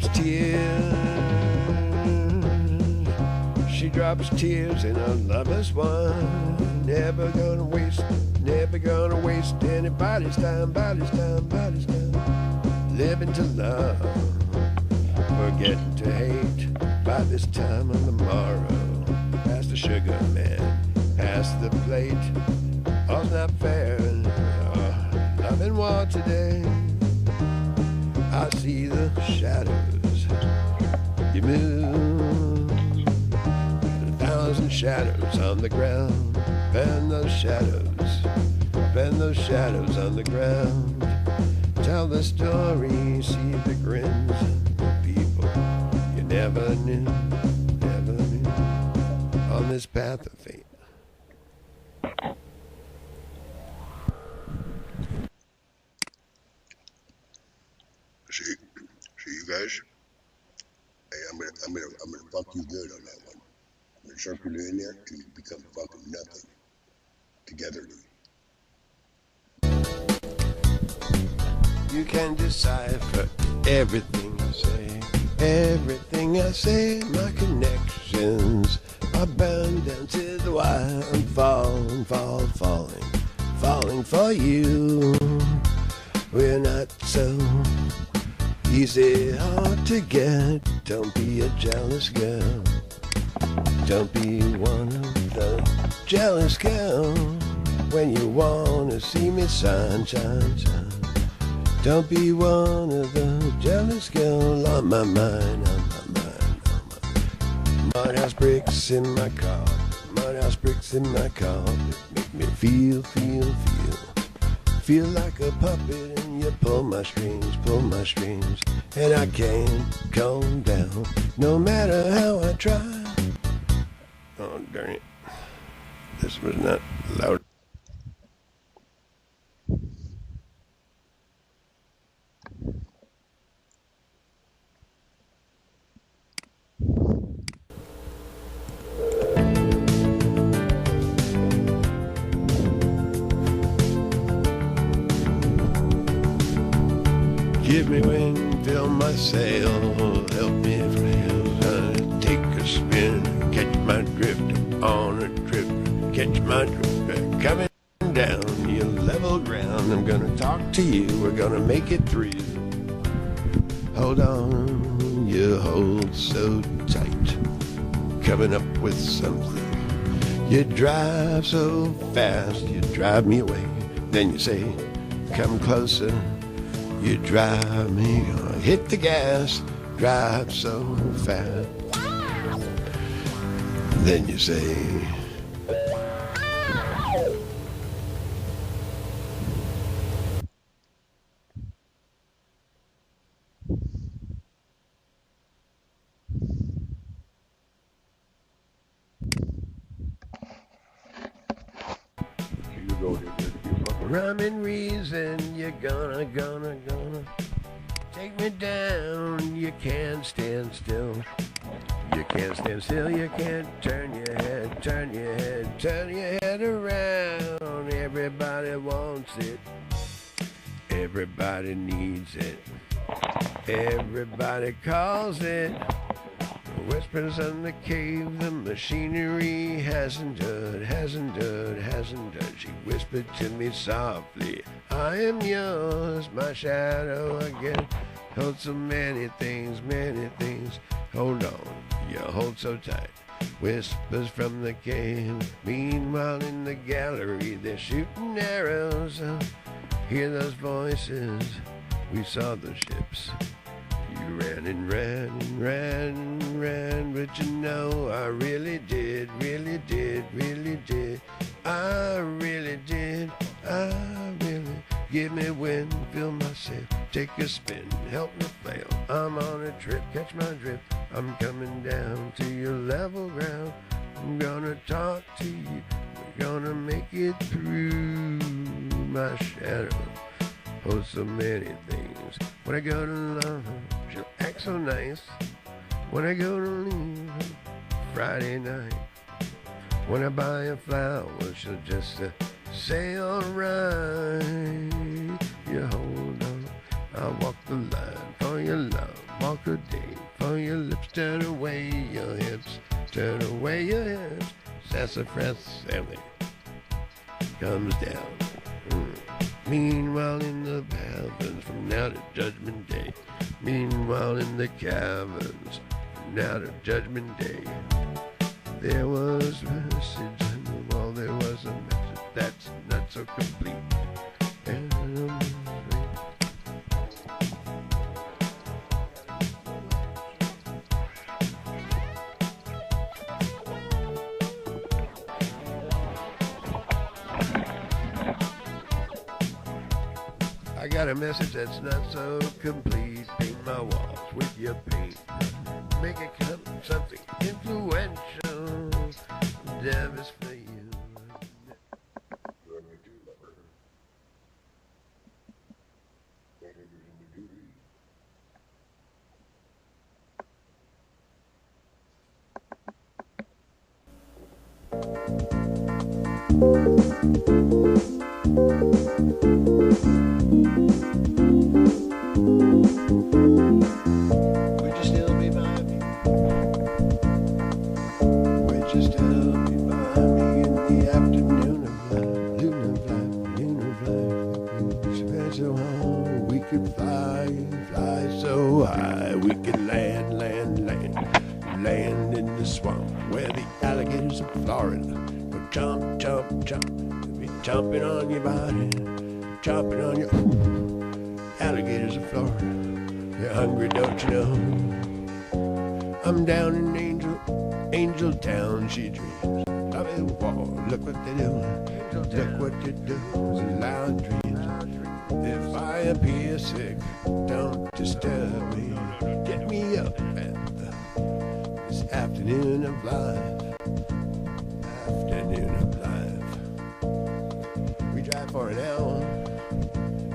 drops tears. She drops tears in her lover's wine. Never gonna waste anybody's time, body's time. Living to love, forgetting to hate. By this time on the morrow, pass the sugar man, pass the plate. All's not fair, love and war today. I see the shadows, you move. 1,000 shadows on the ground. Bend those shadows on the ground. Tell the story, see the grins of people you never knew, on this path of fate. See you guys. Hey, I'm gonna fuck you good on that one. I'm gonna circle you in there till you become fucking nothing. Together. You can decipher everything I say, my connections are bound down to the wire. I'm falling for you. We're not so easy, hard to get. Don't be a jealous girl. Don't be one of the jealous girls. When you wanna see me shine. Don't be one of the jealous girls on my mind. Mudhouse bricks in my car. Make me feel like a puppet, and you pull my strings, and I can't calm down, no matter how I try. Oh, darn it. This was not loud. Give me wind, fill my sail, help me flail, take a spin, catch my drift on a trip, catch my drift, coming down your level ground. I'm gonna talk to you, we're gonna make it through. Hold on, you hold so tight, coming up with something. You drive so fast, you drive me away. Then you say, come closer. You drive me, gonna hit the gas, drive so fast. Then you say, rhyme and reason, you're gonna take me down. You can't stand still. You can't stand still, you can't turn your head around. Everybody wants it. Everybody needs it. Everybody calls it. Whispers in the cave, the machinery hasn't done. She whispered to me softly, I am yours, my shadow again. Hold so many things. Hold on, you hold so tight. Whispers from the cave. Meanwhile in the gallery, they're shooting arrows. Hear those voices. We saw the ships. You ran and ran, but you know I really did. I really give me wind, fill my sail, take a spin, help me flail. I'm on a trip, catch my drift. I'm coming down to your level ground. I'm gonna talk to you. We're gonna make it through. My shadow holds so many things. When I go to love her, she'll act so nice. When I go to leave her, Friday night. When I buy a flower, she'll just say alright. You hold on, I'll walk the line for your love. walk a day. For your lips, turn away your hips, turn away your hips. Sassafras Sally comes down. Meanwhile in the heavens, from now to Judgment Day. Meanwhile in the caverns, from now to Judgment Day. There was a message on the wall, there was a message that's not so complete. I got a message that's not so complete. Paint my walls with your paint. Make it come something influential. Devil's for you. Would you still be by me? Would you still be by me in the afternoon of life, noon of life, noon of life? We sped so hard, we could fly, fly so high, we could land, land, land, land in the swamp where the alligators of Florida go chomp, chomp, chomp. They'll be chomping on your body, chomping on your alligators of Florida. You're hungry, don't you know? I'm down in Angel Town, she dreams. Top of the wall, look what they're doing. Look what they do, it's loud dreams. If I appear sick, don't disturb me. Get me up at this afternoon of life. Afternoon of life. We drive for an hour.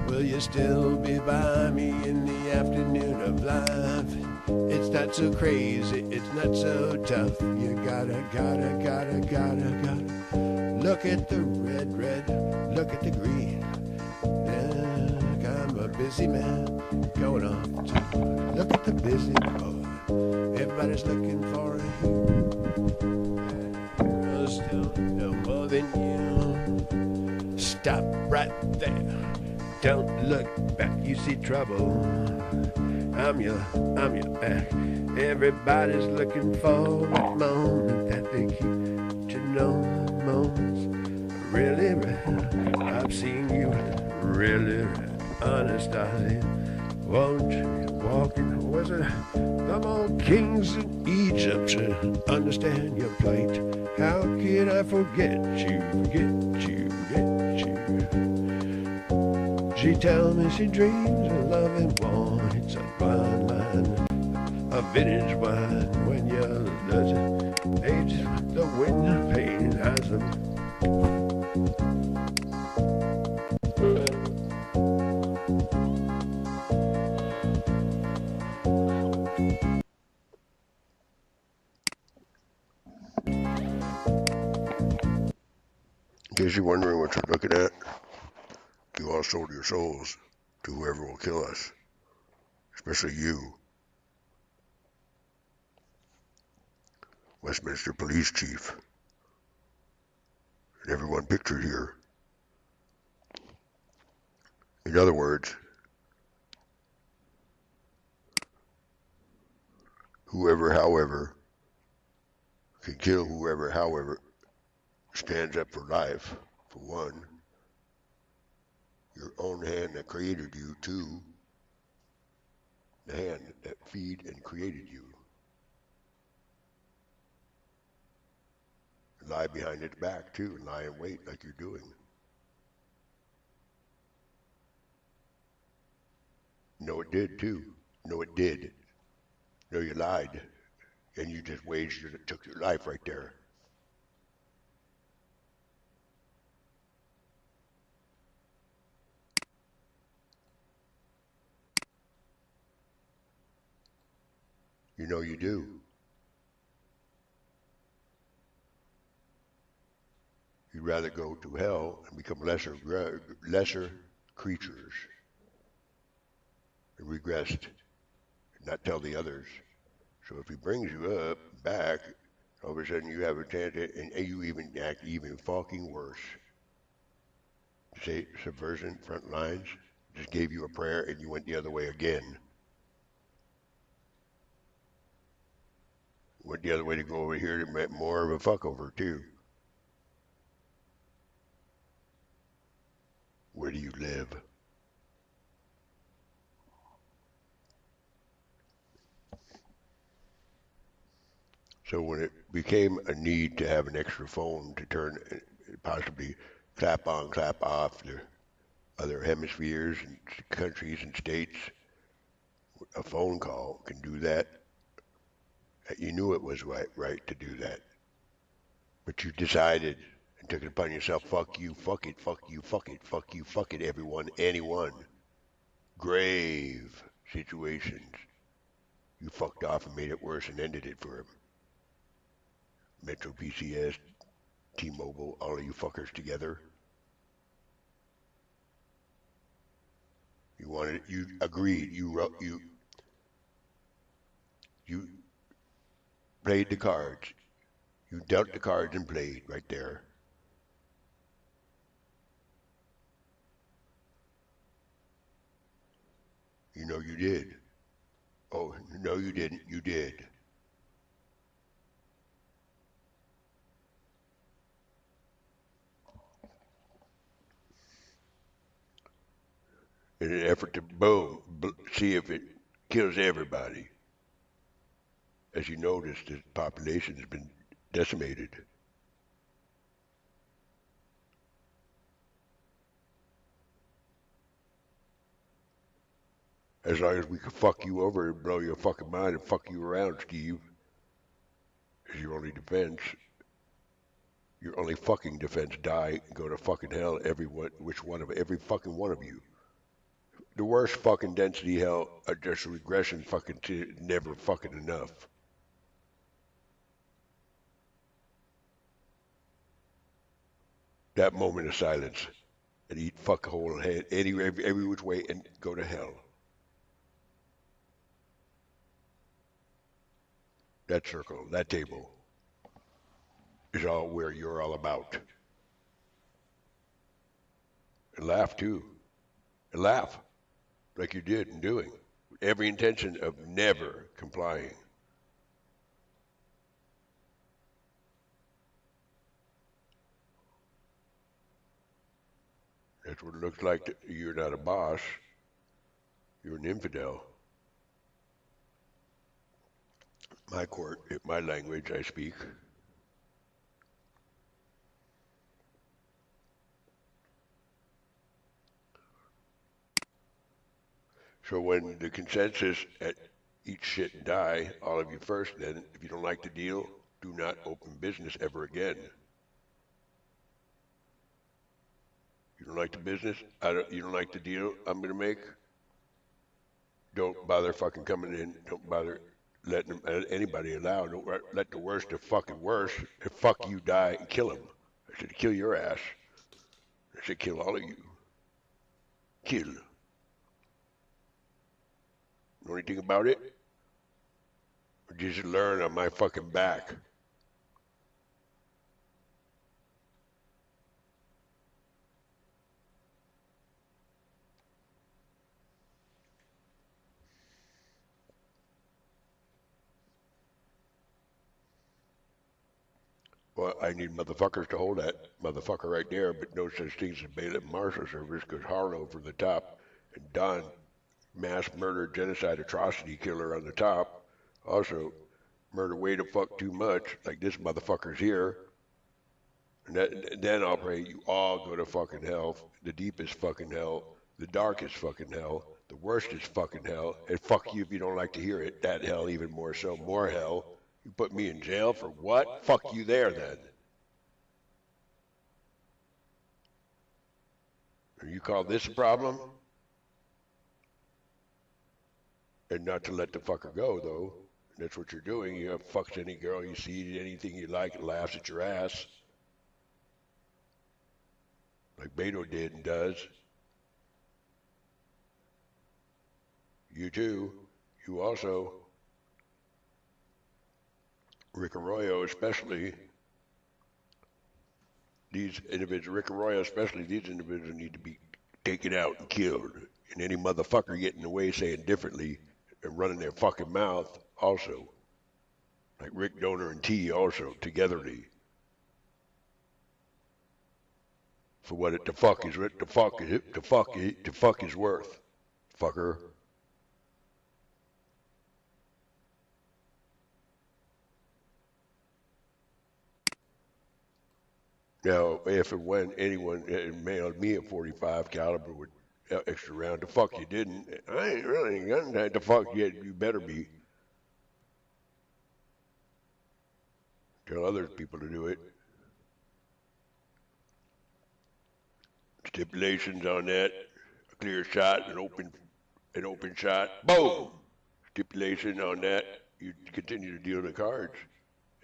Will you still be by me in the afternoon of life? It's not so crazy, it's not so tough. You gotta look at the red, look at the green. Look, I'm a busy man, going off to look at the busy boy. Everybody's looking for you. Still no more than you. Stop right there. Don't look back, you see trouble. I'm your back. Everybody's looking for that moment that they keep to know moments. Really, I've seen you really, Anastasia. Won't you walking? Was it them old kings in Egypt to understand your plight? How could I forget you, forget you, forget you? She tells me she dreams of love and war. It's a blind line, a vintage wine. When you're losing ages, the wind of pain has them. In case you're wondering what you're looking at, you all sold your souls to whoever will kill us, especially you, Westminster Police Chief, and everyone pictured here. In other words, whoever, however, can kill whoever, however, stands up for life, for one, your own hand that created you, two, the hand that feed and created you. Lie behind its back too, and lie in wait like you're doing. No, it did too. No, it did. No, you lied, and you just waged it, took your life right there. You know you do. You'd rather go to hell and become lesser creatures and regressed not tell the others. So if he brings you up, back, all of a sudden you have a chance, and you even act even fucking worse. Say subversion, front lines, just gave you a prayer and you went the other way again. Went the other way to go over here to make more of a fuck over too. Where do you live? So when it became a need to have an extra phone to turn, possibly clap on, clap off the other hemispheres and countries and states, a phone call can do that. You knew it was right to do that. But you decided and took it upon yourself, fuck you, fuck it, fuck you, fuck it, fuck you, fuck it, everyone, anyone. Grave situations. You fucked off and made it worse and ended it for him. Metro PCS, T-Mobile, all of you fuckers together. You wanted it, you agreed, you played the cards. You dealt the cards and played right there. You know you did. Oh, no you didn't, you did. In an effort to see if it kills everybody. As you notice, the population has been decimated. As long as we can fuck you over and blow your fucking mind and fuck you around, Steve, is your only defense. Your only fucking defense, die and go to fucking hell, every fucking one of you. The worst fucking density hell are just regression fucking to never fucking enough. That moment of silence and eat fuck whole head every which way and go to hell. That circle, that table is all where you're all about. And laugh too. And laugh. Like you did in doing, with every intention of never complying. That's what it looks like. You're not a boss. You're an infidel. My court, my language I speak. So when the consensus at eat shit and die, all of you first, then if you don't like the deal, do not open business ever again. You don't like the business? You don't like the deal I'm going to make? Don't bother fucking coming in. Don't bother letting anybody allow. Don't let the worst of fucking worst and fuck you die and kill him. I said kill your ass. I said kill all of you. Kill. Know anything about it? Or just learn on my fucking back? Well, I need motherfuckers to hold that motherfucker right there, but no such things as bailiff marshal service, because Harlow from the top and Don, mass murder, genocide, atrocity killer on the top, also murder way the fuck too much, like this motherfucker's here. And then I'll pray you all go to fucking hell, the deepest fucking hell, the darkest fucking hell, the worstest fucking hell, and fuck you if you don't like to hear it, that hell even more so, more hell. You put me in jail for what? Fuck you there then. You call this a problem? And not to let the fucker go, though. That's what you're doing. You have fucked any girl you see, anything you like, and laughs at your ass. Like Beto did and does. You too. you also, Rick Arroyo especially, these individuals, Rick Arroyo especially, these individuals need to be taken out and killed. And any motherfucker getting in the way saying differently and running their fucking mouth also. Like Rick Donor and T also, togetherly. For what it the fuck is worth, fucker. Now, if and when anyone mailed me a 45 caliber with extra round, the fuck you didn't. I ain't really gun that. The fuck you better be. Tell other people to do it. Stipulations on that: a clear shot, an open shot. Boom. Stipulation on that: you continue to deal the cards,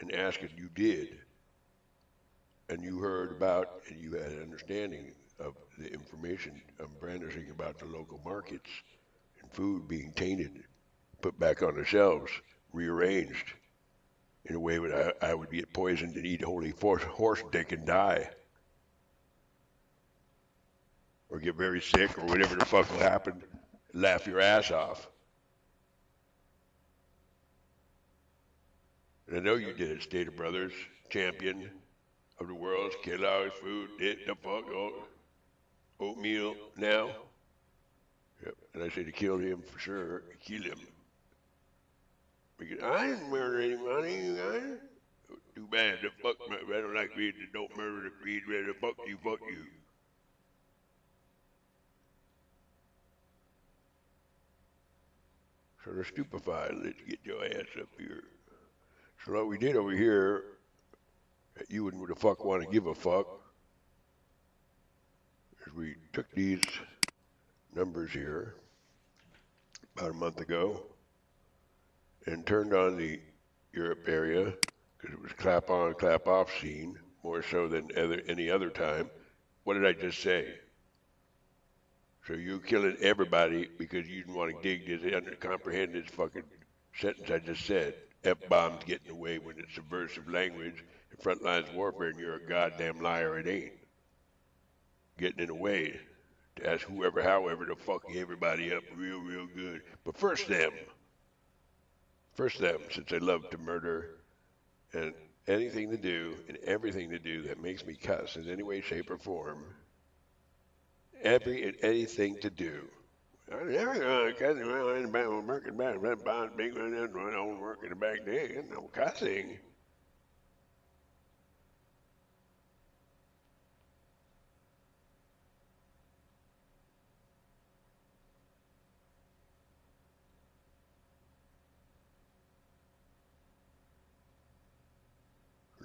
and ask if you did. And you heard about, and you had an understanding of the information I'm brandishing about the local markets and food being tainted, put back on the shelves, rearranged in a way that I would get poisoned and eat holy horse dick and die. Or get very sick or whatever the fuck will happen, laugh your ass off. And I know you did it, Stater Brothers, champion of the world's Kellogg's food, did the fuck oatmeal now. Yep. And I say to kill him for sure, kill him. Because I didn't murder anybody, you guys. Too bad, the fuck, I don't like me that don't murder the creed, the fuck you, fuck you. So they're stupefied, let's get your ass up here. So what we did over here, you wouldn't the fuck want to give a fuck, is we took these numbers here about a month ago and turned on the Europe area because it was clap on, clap off scene more so than any other time. What did I just say? So you killing everybody because you didn't want to dig this, comprehend this fucking sentence I just said. F-bombs getting away when it's subversive language and frontlines warfare, and you're a goddamn liar, it ain't. Getting in the way to ask whoever, however, to fuck everybody up real, real good. But first them, since they love to murder and anything to do and everything to do that makes me cuss in any way, shape, or form. Every and anything to do. I never cussing around about working back, that bond big one, that one on working back there, no cussing.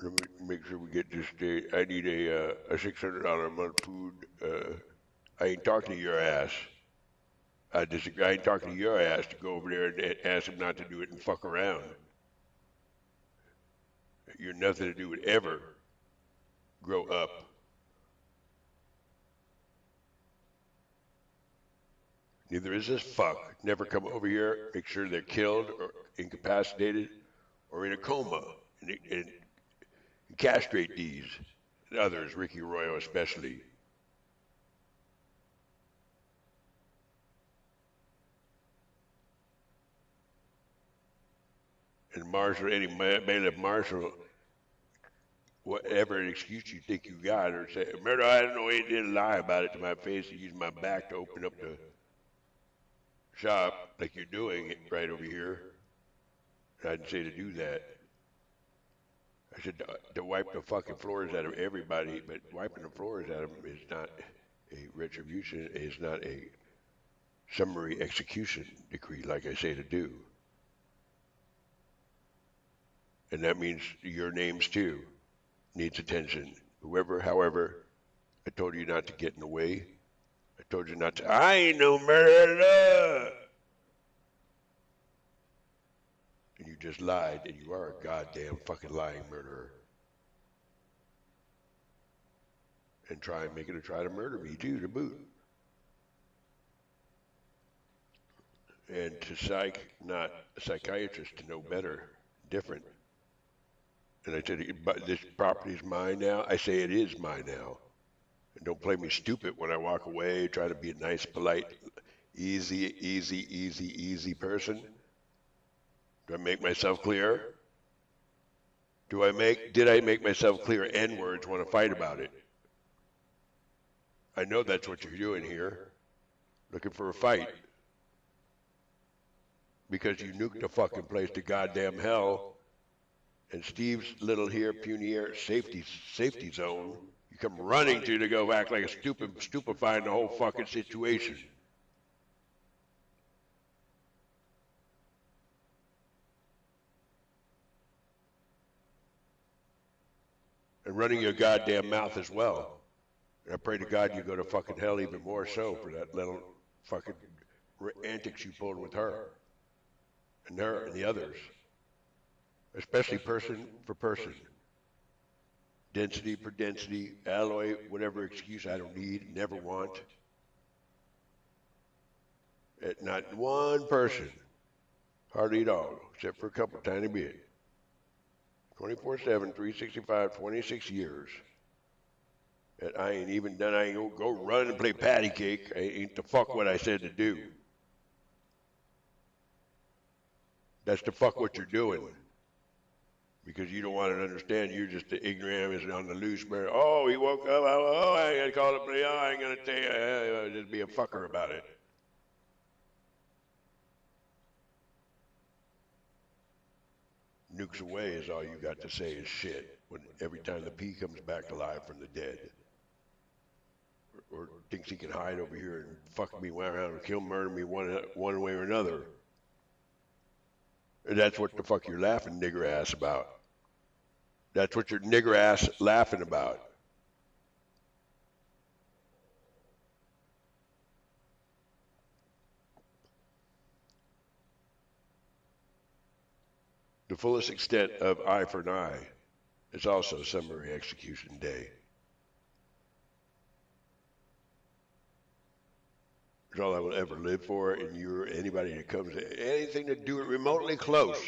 Let me make sure we get this day. I need a $600 a month food. I ain't talking to your ass. I disagree. I ain't talking to your ass to go over there and ask him not to do it and fuck around. You're nothing to do with ever grow up. Neither is this fuck. Never come over here, make sure they're killed or incapacitated or in a coma and castrate these and others, Ricky Arroyo especially. And Marshall, any bailiff Marshall, whatever excuse you think you got, or say, Murdo, I don't know, he didn't lie about it to my face. He used my back to open up the shop like you're doing it right over here. And I didn't say to do that. I said to wipe the fucking floors out of everybody, but wiping the floors out of them is not a retribution, is not a summary execution decree like I say to do. And that means your names too needs attention. Whoever, however, I told you not to get in the way. I told you not to, I ain't no murderer. And you just lied, and you are a goddamn fucking lying murderer. And try to murder me too, to boot. and to psych, not a psychiatrist, to know better, different. And I said, but this property is mine now. I say it is mine now. And don't play me stupid when I walk away. Try to be a nice, polite, easy person. Do I make myself clear? Did I make myself clear? N-words want to fight about it. I know that's what you're doing here. Looking for a fight. Because you nuked the fucking place to goddamn hell. And Steve's little here, puny air, safety zone. You come running to go act like a stupefying the whole fucking situation. And running your goddamn mouth as well. And I pray to God you go to fucking hell even more so for that little fucking antics you pulled with her. And her and the others. Especially person for person. Density per density, alloy, whatever excuse I don't need, never want. Not one person, hardly at all, except for a couple tiny bit. 24/7, 365, 26 years. And I ain't even done, I ain't gonna go run and play patty cake. I ain't the fuck what I said to do. That's the fuck what you're doing. Because you don't want to understand, you're just the ignoramus on the loose. Oh, he woke up, oh, I ain't gonna call it, oh, I ain't gonna tell you, just be a fucker about it. Nukes away is all you got to say is shit, when every time the P comes back alive from the dead. Or thinks he can hide over here and fuck me around and kill, murder me one way or another. And that's what the fuck you're laughing nigger ass about. That's what your nigger ass laughing about. The fullest extent of eye for an eye is also summary execution day. It's all I will ever live for, and anybody that comes, anything to do it remotely close.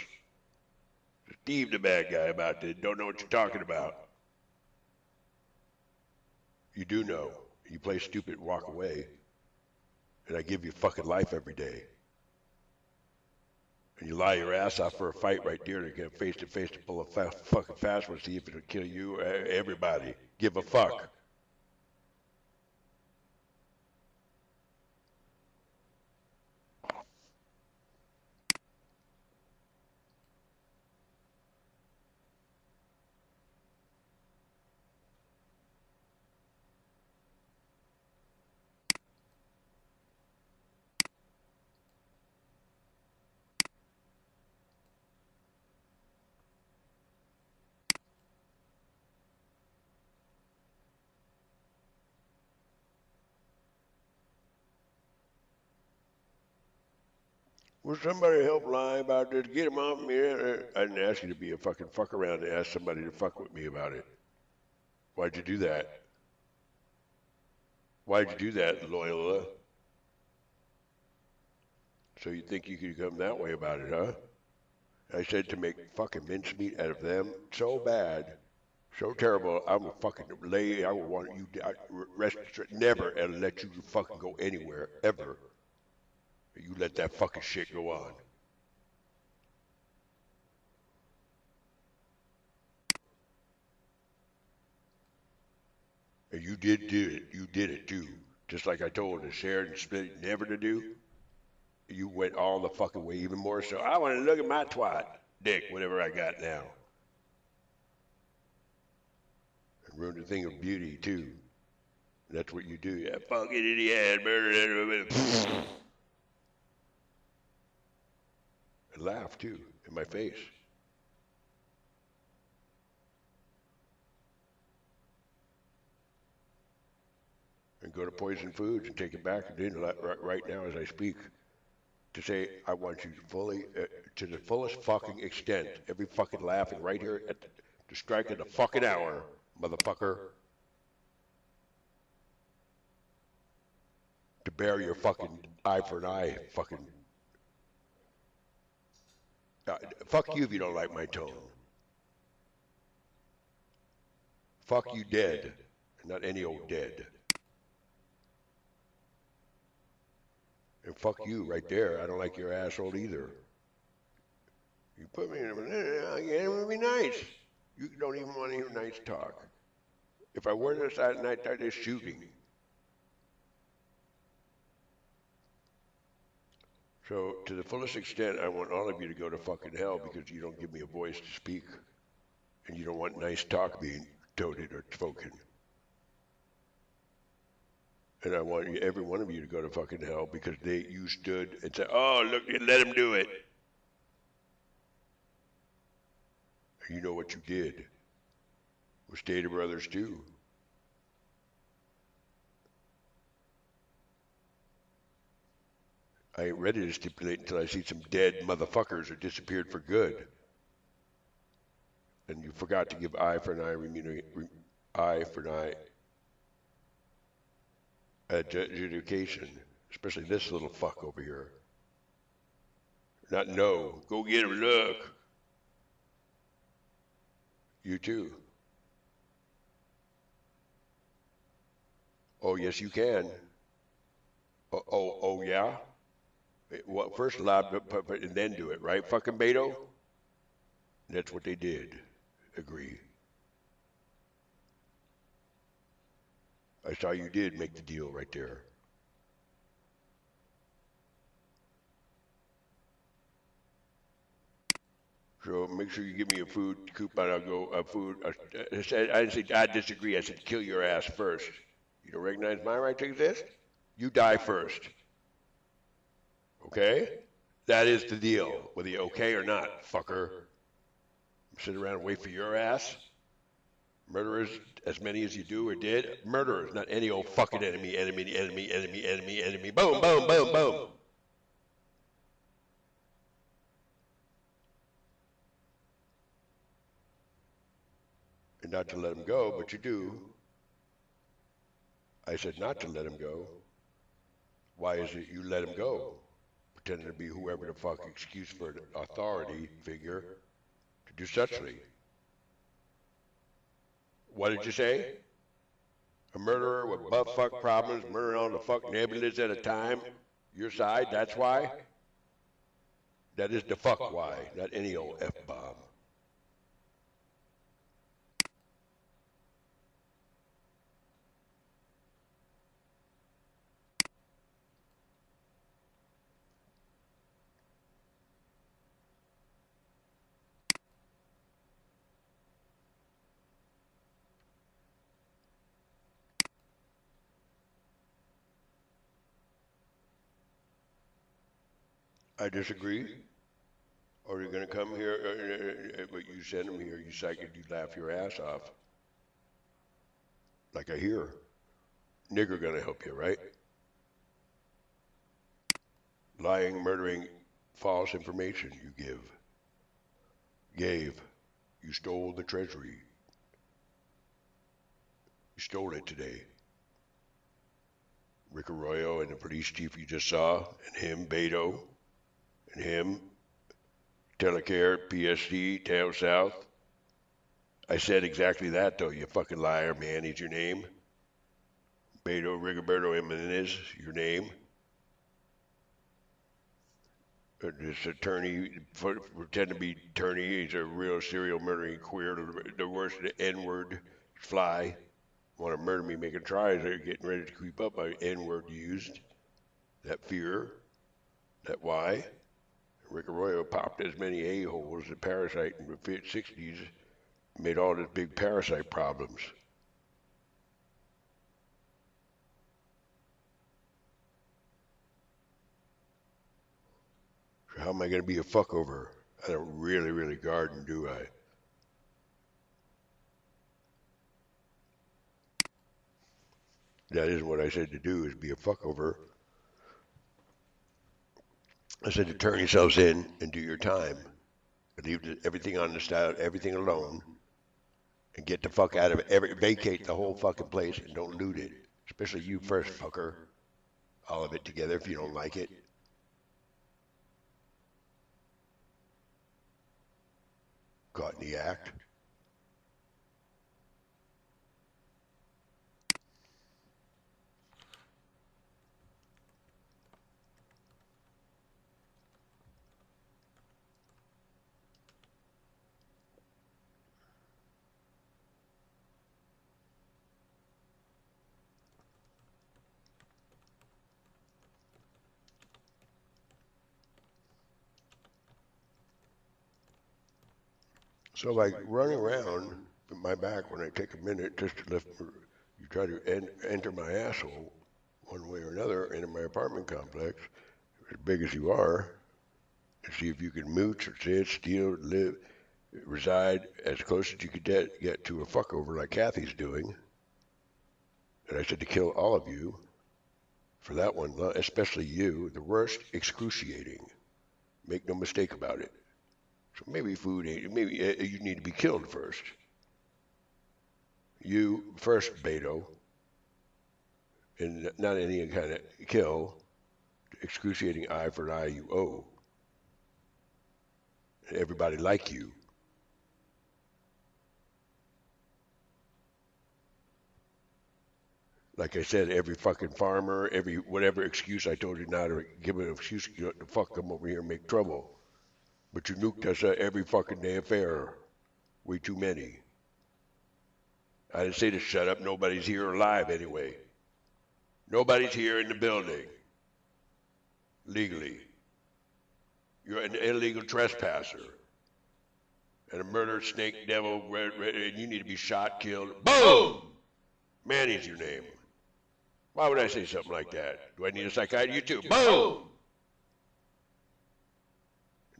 Steve the bad guy about this, don't know what you're talking about. You do know. You play stupid and walk away. And I give you fucking life every day. And you lie your ass off for a fight right there to get face to face to pull a fucking fast one, see if it'll kill you, everybody. Give a fuck. Will somebody help lie about this? Get him off me. I didn't ask you to be a fucking fuck around and ask somebody to fuck with me about it. Why'd you do that? Why'd you do that, Loyola? So you think you could come that way about it, huh? I said to make fucking mincemeat out of them so bad, so terrible, I will fucking I will want you to rest, never and let you fucking go anywhere, ever. You let that fucking shit go on. And you did it. You did it too. Just like I told the share and split never to do. You went all the fucking way, even more so. I want to look at my twat, dick, whatever I got now. And ruined the thing of beauty too. And that's what you do. Yeah, fucking idiot, murder. And laugh too, in my face. And go to Poison Foods and take it back right now as I speak. To say, I want you to fully, to the fullest fucking extent, every fucking laughing right here at the strike of the fucking hour, motherfucker. To bear your fucking eye for an eye fucking Fuck you if you don't like my tone. Fuck you dead, not any old dead. And fuck you right there. I don't like your asshole either. You put me in a, it would be nice. You don't even want to hear nice talk. If I were this at night, they're shooting. So, to the fullest extent, I want all of you to go to fucking hell because you don't give me a voice to speak. And you don't want nice talk being toted or spoken. And I want every one of you to go to fucking hell because you stood and said, oh, look, let him do it. And you know what you did with Stater Brothers too. I ain't ready to stipulate until I see some dead motherfuckers who disappeared for good. And you forgot to give eye for an eye, adjudication, especially this little fuck over here. Not no, go get him, look. You too. Oh, yes, you can. Oh, yeah? Well, first lab, and then do it, right, fucking Beto? That's what they did. Agree. I saw you did make the deal right there. So make sure you give me a food coupon. I'll go I didn't say I disagree. I said kill your ass first. You don't recognize my right to exist? You die first. Okay? That is the deal. Whether you're okay or not, fucker. Sit around and wait for your ass. Murderers, as many as you do or did. Murderers, not any old fucking enemy. Boom, boom, boom, boom. And not to let him go, but you do. I said not to let him go. Why is it you let him go? Pretending to be whoever the fuck excuse for an authority figure to do suchly. What did you say? A murderer with butt fuck problems, murdering all the fuck nebulas at a time? Your side, that's why? That is the fuck why, not any old F-bomb. I disagree. Or you're going to come here, but you send him here, you psychic, you laugh your ass off. Like I hear. Nigger going to help you, right? Lying, murdering, false information you gave. You stole the treasury. You stole it today. Rick Arroyo and the police chief you just saw, and him, Beto, and him, TELECARE, PSD, Tail South. I said exactly that, though, you fucking liar, man. He's your name. Beto Rigoberto Jimenez, your name. This attorney, pretend to be attorney. He's a real serial murdering queer, the worst N-word fly. Want to murder me, making tries. They're getting ready to creep up by N-word used. That fear, that why. Rick Arroyo popped as many a-holes as Parasite in the 60s, made all these big Parasite problems. So how am I going to be a fuckover? I don't really garden, do I? That isn't what I said to do, is be a fuckover. I said to turn yourselves in and do your time. Leave everything on the side, everything alone, and get the fuck out of it. Vacate the whole fucking place and don't loot it. Especially you first, fucker. All of it together if you don't like it. Caught in the act. So like running around my back when I take a minute just to lift, you try to enter my asshole one way or another into my apartment complex, as big as you are, and see if you can mooch or sit, steal, live, reside as close as you could get to a fuckover like Kathy's doing. And I said to kill all of you for that one, especially you, the worst, excruciating. Make no mistake about it. So maybe food ain't, maybe you need to be killed first. You first, Beto, and not any kind of kill, excruciating eye for an eye you owe. And everybody like you. Like I said, every fucking farmer, every whatever excuse I told you now to give an excuse to fuck come over here and make trouble. But you nuked us every fucking day affair. Way too many. I didn't say to shut up. Nobody's here alive anyway. Nobody's here in the building. Legally. You're an illegal trespasser. And a murderer, snake, devil, and you need to be shot, killed. Boom! Manny's your name. Why would I say something like that? Do I need a psychiatrist? You too. Boom!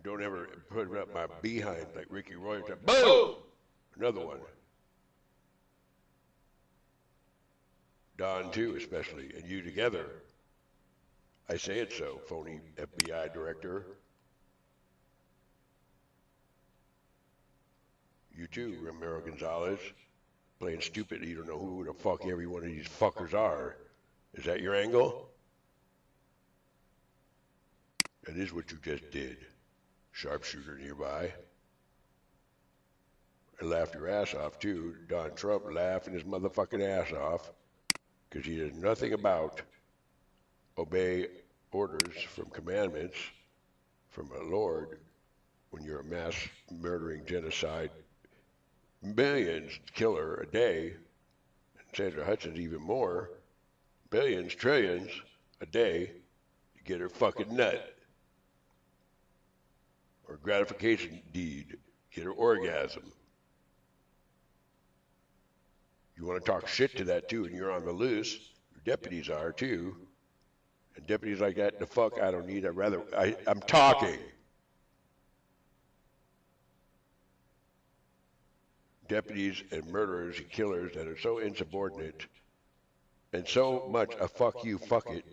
Don't ever put up my behind like Ricky Roy. Boom! Another one. Don too, especially, and you together. I say it so, phony FBI director. You too, Ramiro Gonzalez, playing stupid. You don't know who the fuck every one of these fuckers are. Is that your angle? That is what you just did. Sharpshooter nearby. And laughed your ass off too. Don Trump laughing his motherfucking ass off because he did nothing about obey orders from commandments from a Lord when you're a mass murdering genocide millions killer a day, and Sandra Hudson's even more, billions, trillions a day to get her fucking nut. Or gratification deed, get her orgasm. You want to talk shit to that too, and you're on the loose. Your deputies are too. And deputies like that, the fuck I don't need. I'm talking. Deputies and murderers and killers that are so insubordinate and so much a fuck you, fuck it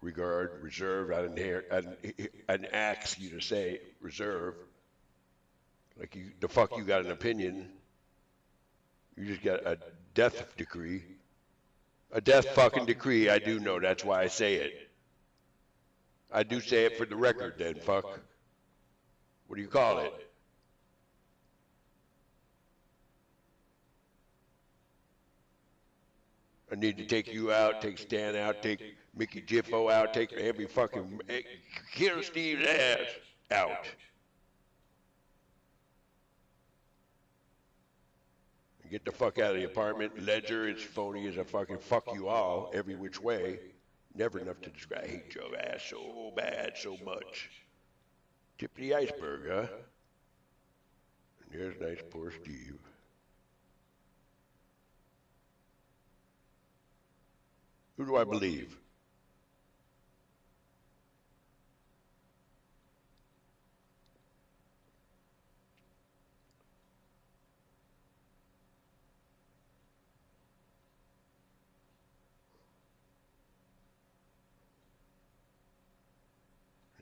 regard, reserve. I didn't ask you to say reserve. Like you, the fuck you got an opinion. You just got a death decree. A death fucking decree, I do know, that's why I say it. I do say it for the record then, fuck. What do you call it? I need to take you out, take Stan out, take Mickey Jiffo out, take every fucking, kill Steve's ass out. Get the fuck out of the apartment. Ledger is phony as a fucking fuck you all, every which way. Never enough to describe. I hate your ass so bad, so much. Tip of the iceberg, huh? And there's nice poor Steve. Who do I believe?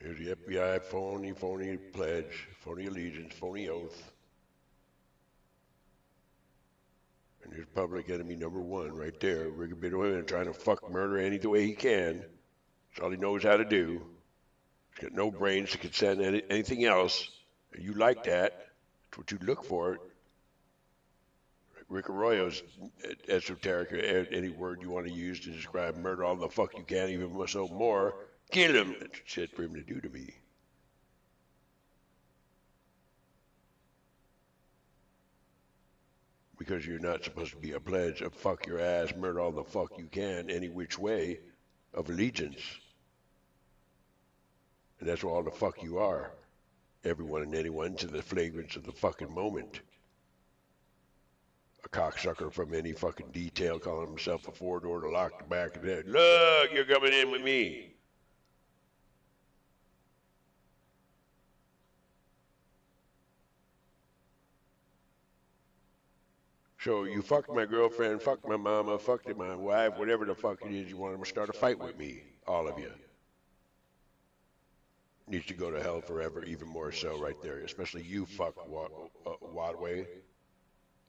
There's the FBI phony pledge, phony allegiance, phony oath. And there's public enemy number one right there. Ricky Bidwell trying to fuck murder any the way he can. That's all he knows how to do. He's got no brains to consent anything else. And you like that. That's what you look for. Rick Arroyo's esoteric, any word you want to use to describe murder all the fuck you can, even so more. Kill him. That's shit for him to do to me. Because you're not supposed to be a pledge of fuck your ass, murder all the fuck you can, any which way of allegiance. And that's all the fuck you are. Everyone and anyone to the flagrance of the fucking moment. A cocksucker from any fucking detail calling himself a four-door to lock the back of the head. Look, you're coming in with me. So you fucked my girlfriend, fucked my mama, fucked my wife, whatever the fuck it is, you want to start a fight with me, all of you. Needs to go to hell forever, even more so right there, especially you fuck Wadway,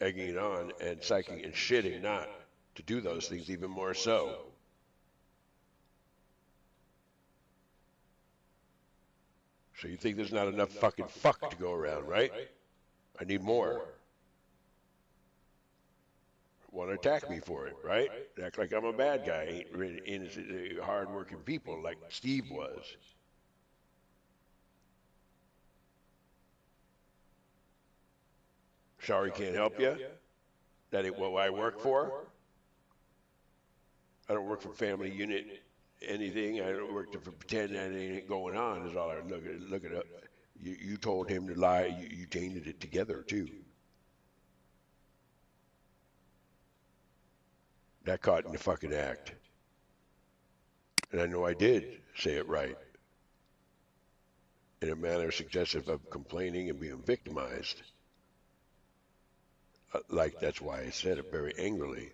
egging it on and psyching and shitting not to do those things even more so. So you think there's not enough fucking fuck to go around, right? I need more. Want to attack me for it, right? Act like I'm a bad guy, ain't really innocent, hard-working people like Steve was. Sorry, can't help you. That ain't what I work for. I don't work for family unit anything. I don't work to pretend that ain't going on. Is all I look at. You told him to lie. You tainted it together too. That caught in the fucking act. And I know I did say it right. In a manner suggestive of complaining and being victimized. Like that's why I said it very angrily.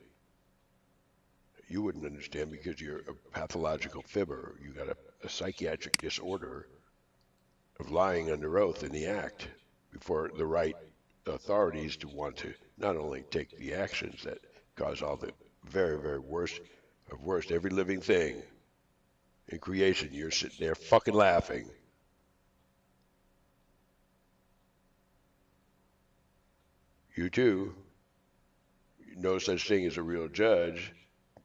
You wouldn't understand because you're a pathological fibber. You got a psychiatric disorder of lying under oath in the act before the right authorities to want to not only take the actions that cause all the very, very worst of worst, every living thing in creation, you're sitting there fucking laughing. You too. No such thing as a real judge.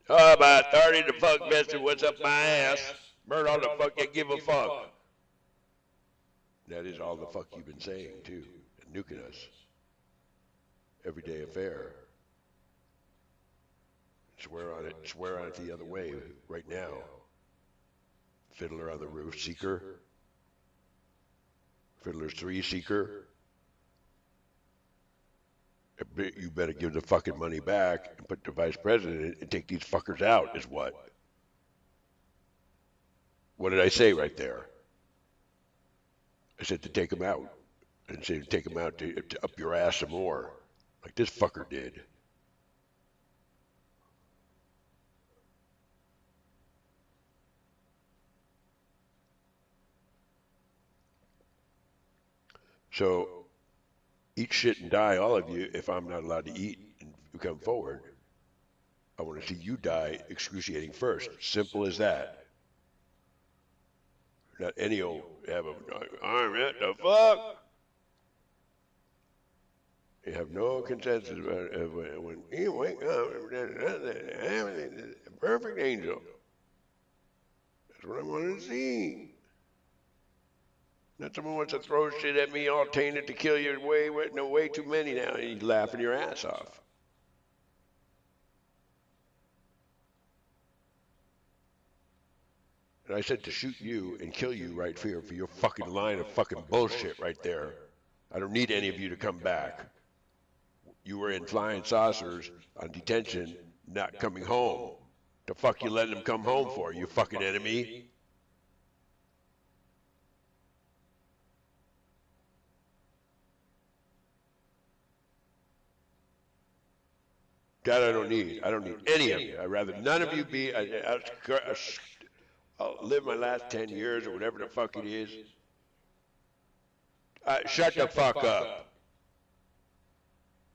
Oh, my authority to fuck vested, what's up my ass? Murder all the fuck you give a fuck. That is all the fuck you've been saying too, and nuking us. Everyday affair. Swear on it the other way right now. Fiddler on the Roof, Seeker. Fiddler's 3, Seeker. You better give the fucking money back and put the vice president and take these fuckers out is what? What did I say right there? I said to take them out. I didn't say to take them out to up your ass some more, like this fucker did. So, eat shit and die, all of you, if I'm not allowed to eat and come forward. I want to see you die excruciating first. Simple as that. Not any old have a arm, the fuck? You have no consensus about it. When you wake up, a perfect angel. That's what I want to see. Not someone wants to throw shit at me all tainted to kill you. Way too many now. And you're laughing your ass off. And I said to shoot you and kill you right here for your fucking line of fucking bullshit right there. I don't need any of you to come back. You were in flying saucers on detention, not coming home. The fuck you letting them come home for, you fucking enemy? That I don't need. I don't need any of you. I'd rather none of you be. I'll live my last 10 years or whatever the fuck it is. Shut the fuck up.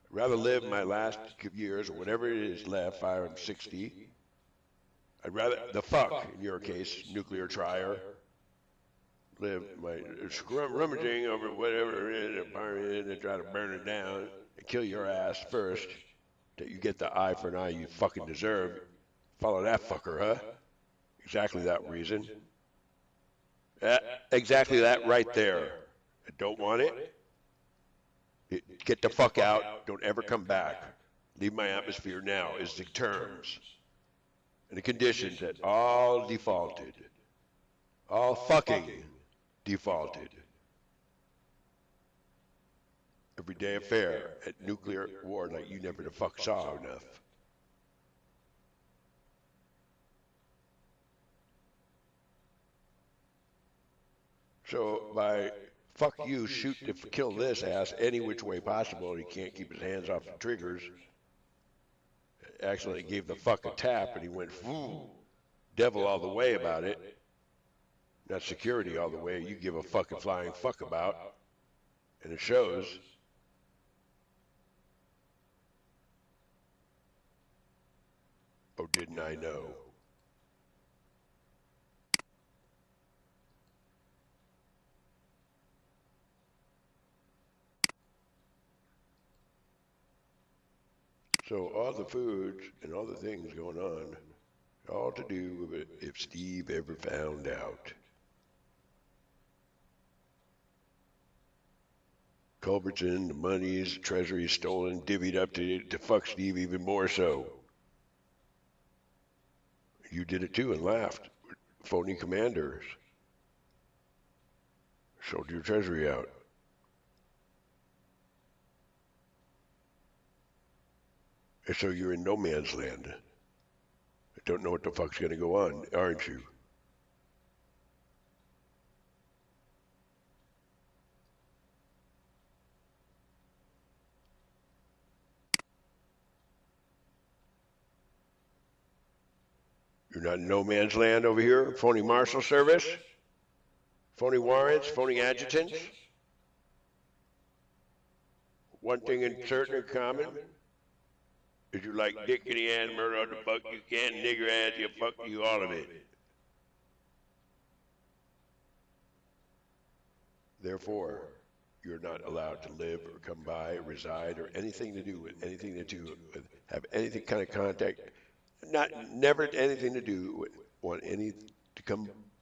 I'd rather live my last years or whatever it is left, 5 and 60. I'd rather, the fuck, in your case, nuclear trier. live my rummaging over whatever it is, and try to burn it down and kill your ass first, that you get the eye for an eye you fucking deserve. Follow that fucker, huh? Exactly that reason. Exactly that right there. I don't want it. Get the fuck out. Don't ever come back. Leave my atmosphere now is the terms and the conditions that all defaulted. All fucking defaulted. Everyday affair at nuclear war like you never the fuck saw enough. So by fuck you, shoot to kill this ass any which way possible, and he can't keep his hands off the triggers. Actually gave the fuck a tap and he went devil all the way about it. Not security all the way, you give a fucking flying fuck about. And it shows. Oh, didn't I know? So all the foods and all the things going on, all to do with it if Steve ever found out. Culbertson, the monies, the treasury stolen, divvied up to fuck Steve even more so. You did it too and laughed. Phony commanders. Sold your treasury out. And so you're in no man's land. I don't know what the fuck's gonna go on, aren't you? You're not in no man's land over here? Phony marshal service? Phony warrants? Phony adjutants? One thing in certain and common is you like dick in the ass, murder on the fuck you can, nigger ass, you fuck you, all of it. Therefore, you're not allowed to live or come by, reside, or anything to do with anything to do with, have anything kind of contact, never anything to do with, want anything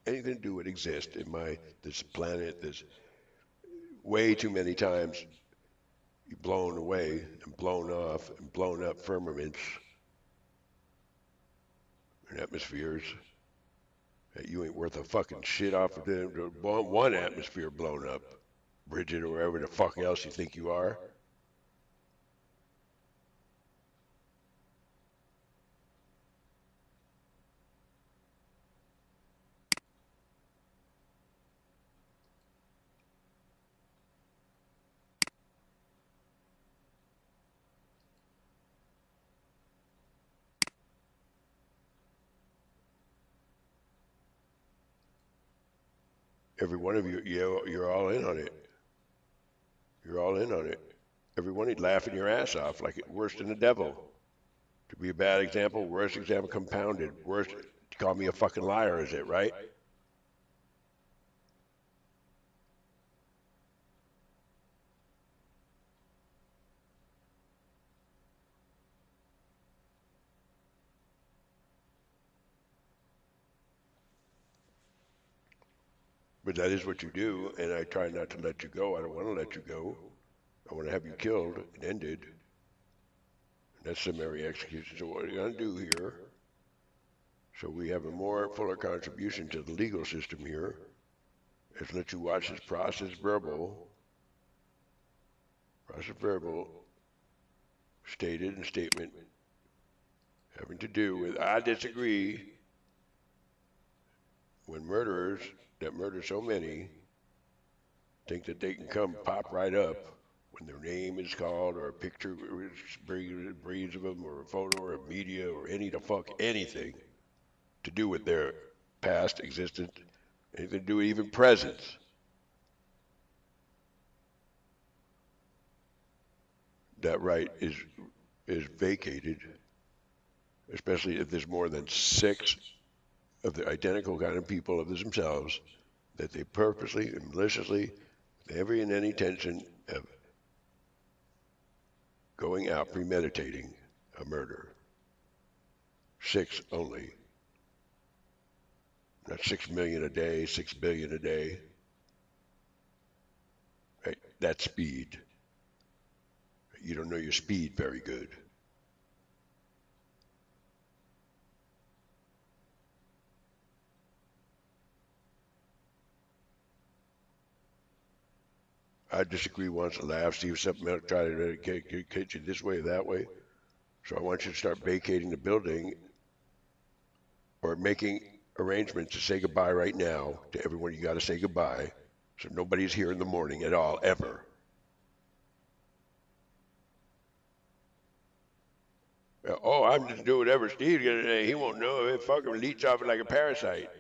to do with exist in this planet, this way too many times blown away and blown off and blown up firmaments and atmospheres that you ain't worth a fucking shit off of them. One atmosphere blown up, Bridget, or wherever the fuck else you think you are. Every one of you, you're all in on it. You're all in on it. Every one of you laughing your ass off like it worse than the devil. To be a bad example, worst example compounded. Worst, to call me a fucking liar, is it, right? But that is what you do, and I try not to let you go. I don't want to let you go. I want to have you killed and ended. And that's summary execution. So what are you going to do here, so we have a more fuller contribution to the legal system here, is let you watch this process verbal stated and statement having to do with, I disagree, when murderers that murder so many think that they can come pop right up when their name is called, or a picture breeds of them, or a photo, or a media, or anything to do with their past existence, anything to do with even presence. That right is vacated, especially if there's more than 6 of the identical kind of people of themselves that they purposely and maliciously, with every and any intention of going out premeditating a murder. 6 only. Not 6 million a day, 6 billion a day. Right? That's speed. You don't know your speed very good. I disagree once in a laugh, see if something else try to get you this way or that way. So I want you to start vacating the building or making arrangements to say goodbye right now to everyone you got to say goodbye, so nobody's here in the morning at all, ever. Oh, I'm just doing whatever Steve's gonna say. He won't know if it fucking leech off it like a parasite.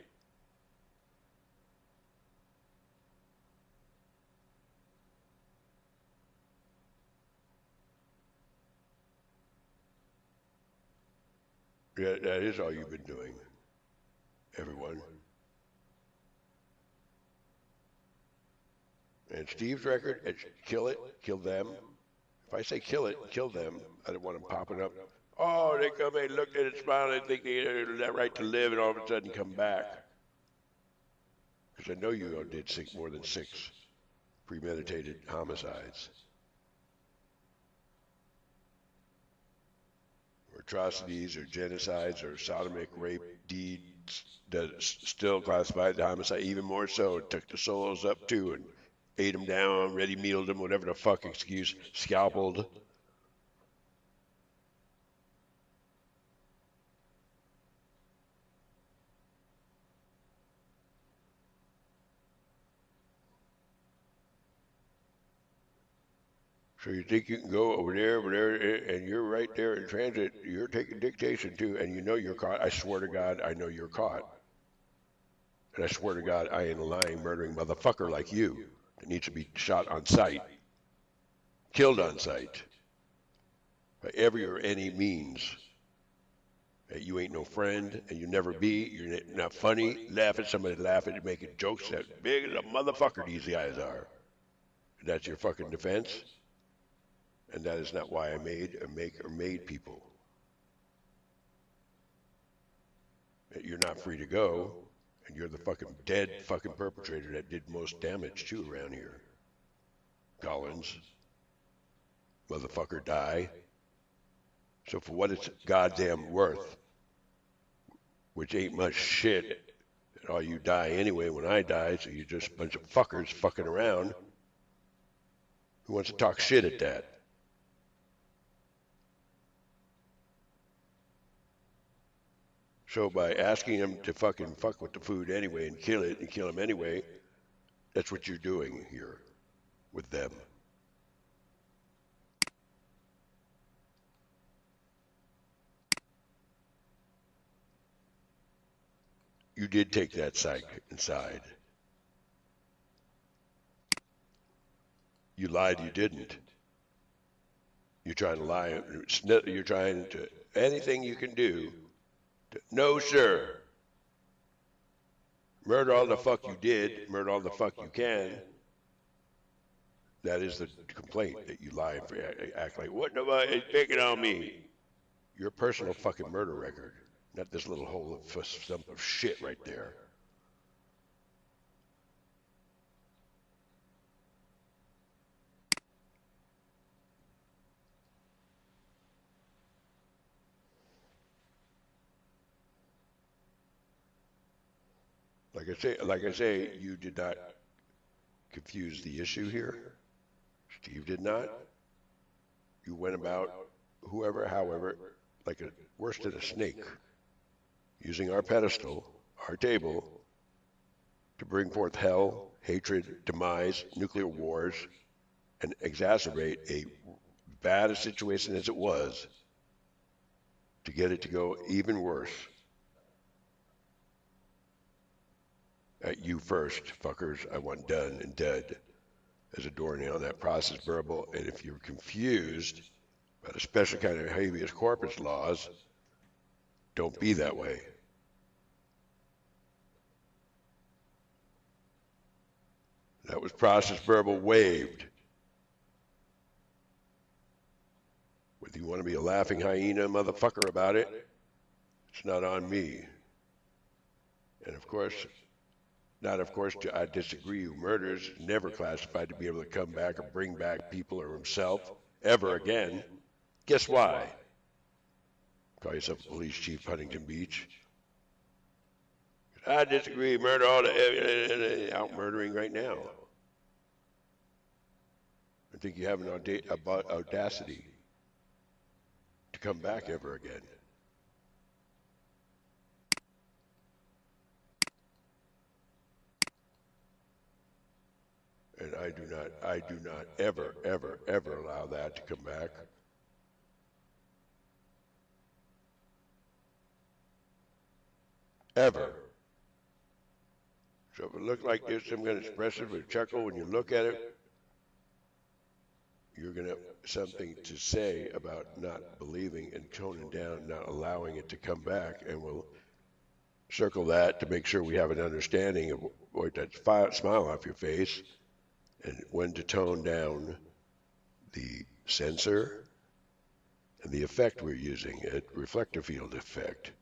Yeah, that is all you've been doing, everyone. And Steve's record, it's kill it, kill them. If I say kill it, kill them, I don't want them popping up. Oh, they come in, looked at it, smiled, they think they have that right to live, and all of a sudden come back. Because I know you did more than 6 premeditated homicides. Or atrocities, or genocides, or sodomic rape deeds that still classified the homicide, even more so. It took the solos up too and ate them down, ready-mealed them, whatever the fuck excuse, scalpeled. So you think you can go over there, and you're right there in transit. You're taking dictation too, and you know you're caught. I swear to God, I know you're caught. And I swear to God, I ain't a lying, murdering motherfucker like you that needs to be shot on sight, killed on sight, by every or any means. You ain't no friend, and you never be. You're not funny. Laugh at somebody, laughing and making jokes that big as a motherfucker these guys are. And that's your fucking defense? And that is not why I made people. You're not free to go, and you're the fucking dead fucking perpetrator that did most damage too around here. Collins, motherfucker, die. So for what it's goddamn worth, which ain't much shit, and all you die anyway when I die, so you're just a bunch of fuckers fucking around. Who wants to talk shit at that? So by asking them to fucking fuck with the food anyway and kill it and kill them anyway, that's what you're doing here with them. You did take that side inside. You lied, you didn't. You're trying to lie, you're trying to, anything you can do. No, sir. Murder all the fuck you did, murder all the fuck you can. That is the complaint, that you lie and act like, what nobody picking on me? Your personal fucking murder record, not this little hole of stump of shit right there. Like I say, you did not confuse the issue here. Steve did not. You went about whoever, however, like worse than a snake, using our pedestal, our table, to bring forth hell, hatred, demise, nuclear wars, and exacerbate a bad a situation as it was, to get it to go even worse. At you first, fuckers. I want done and dead as a doornail. That process bearable. And if you're confused about a special kind of habeas corpus laws, don't be that way. That was process verbal waived. Whether you want to be a laughing hyena motherfucker about it, it's not on me. And of course, I disagree. Murder is never classified to be able to come back or bring back people or himself ever again. Guess why? Call yourself a police chief, Huntington Beach. I disagree. Murder all the out murdering right now. I think you have an audacity to come back ever again. And I do not ever allow that to come back. Ever. So if it looks like there's some kind of expressive or chuckle when you look at it, you're going to have something to say about not believing and toning down, not allowing it to come back, and we'll circle that to make sure we have an understanding of what that smile off your face and when to tone down the sensor and the effect we're using, it reflector field effect.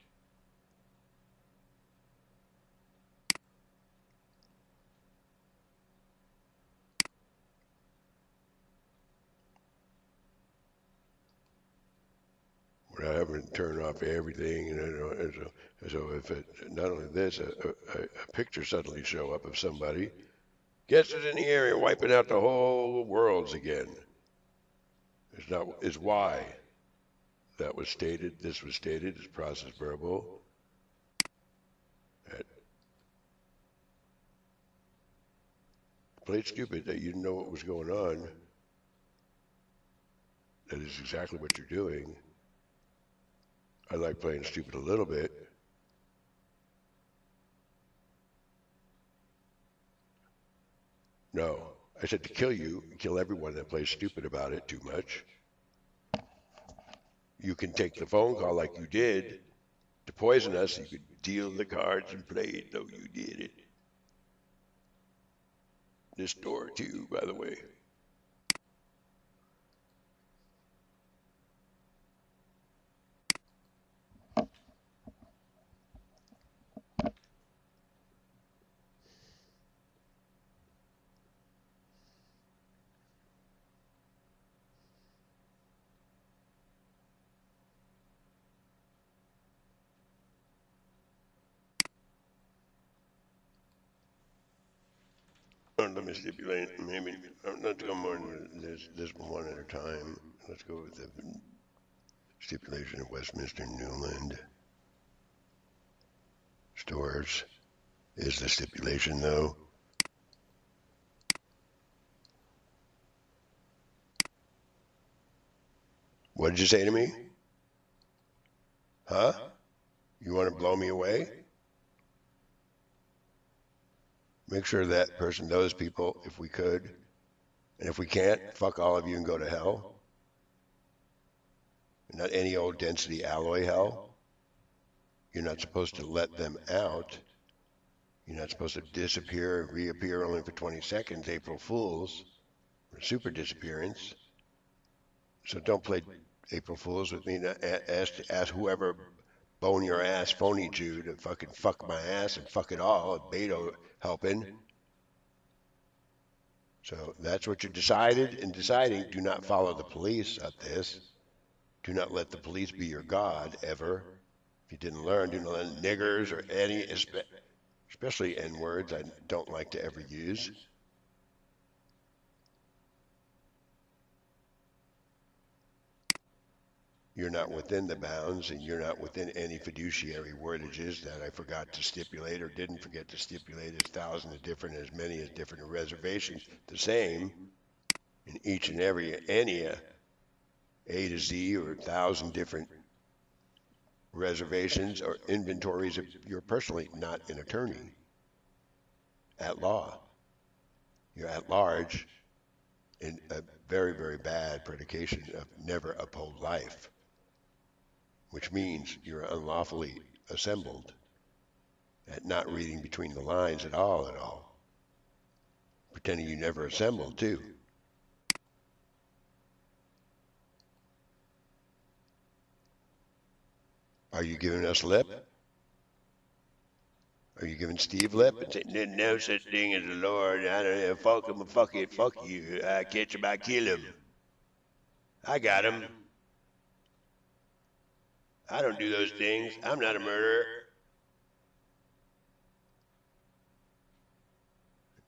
I haven't turned off everything, and so if it, not only this, a picture suddenly show up of somebody, gets it in the area, wiping out the whole worlds again. Is why that was stated. This was stated as process verbal. Played stupid that you didn't know what was going on. That is exactly what you're doing. I like playing stupid a little bit. No, I said to kill you, kill everyone that plays stupid about it too much. You can take the phone call like you did to poison us. You could deal the cards and play it though you did it. This door too, by the way. Let me stipulate, maybe, let's go more into this one at a time. Let's go with the stipulation of Westminster Newland. Stores is the stipulation, though. What did you say to me? Huh? You want to blow me away? Make sure that person knows people if we could. And if we can't, fuck all of you and go to hell. Not any old density alloy hell. You're not supposed to let them out. You're not supposed to disappear and reappear only for 20 seconds, April Fools, or super disappearance. So don't play April Fools with me. Ask whoever bone your ass phony Jew to fucking fuck my ass and fuck it all. Beto helping. So that's what you decided. In deciding, do not follow the police at this. Do not let the police be your God ever. If you didn't learn, do not let niggers or any, especially N-words, I don't like to ever use. You're not within the bounds, and you're not within any fiduciary wordages that I forgot to stipulate or didn't forget to stipulate. As thousands of different, as many as different reservations, the same in each and every A to Z or 1,000 different reservations or inventories if you're personally not an attorney at law. You're at large in a very, very bad predication of never uphold life, which means you're unlawfully assembled at not reading between the lines at all. Pretending you never assembled, too. Are you giving us lip? Are you giving Steve lip and saying, "There's no such thing as the Lord, I don't know, fuck him, fuck it, fuck you, I catch him, I kill him. I got him. I don't do those things, I'm not a murderer."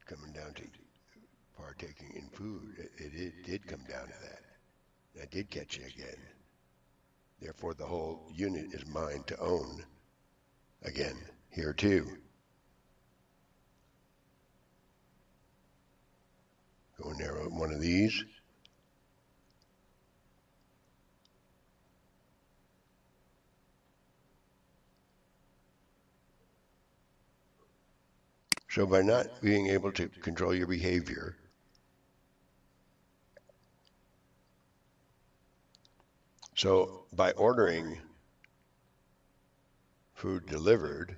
Coming down to partaking in food, it did come down to that. I did catch you again. Therefore, the whole unit is mine to own. Again, here too. Go and narrow one of these. So by not being able to control your behavior, so by ordering food delivered,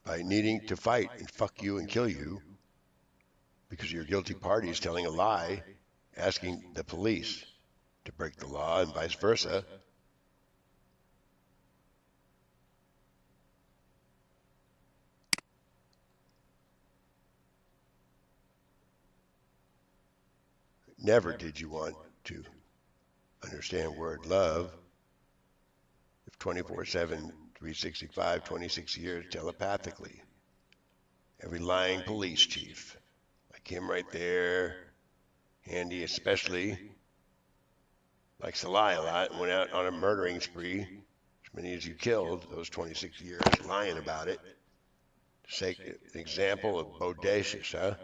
by needing to fight and fuck you and kill you, because your guilty party is telling a lie, asking the police to break the law and vice versa, never did you want to understand word love if 24/7, 365, 26 years telepathically. Every lying police chief, like him right there, Handy especially, likes to lie a lot and went out on a murdering spree, as many as you killed those 26 years, lying about it. To take an example of bodacious, huh?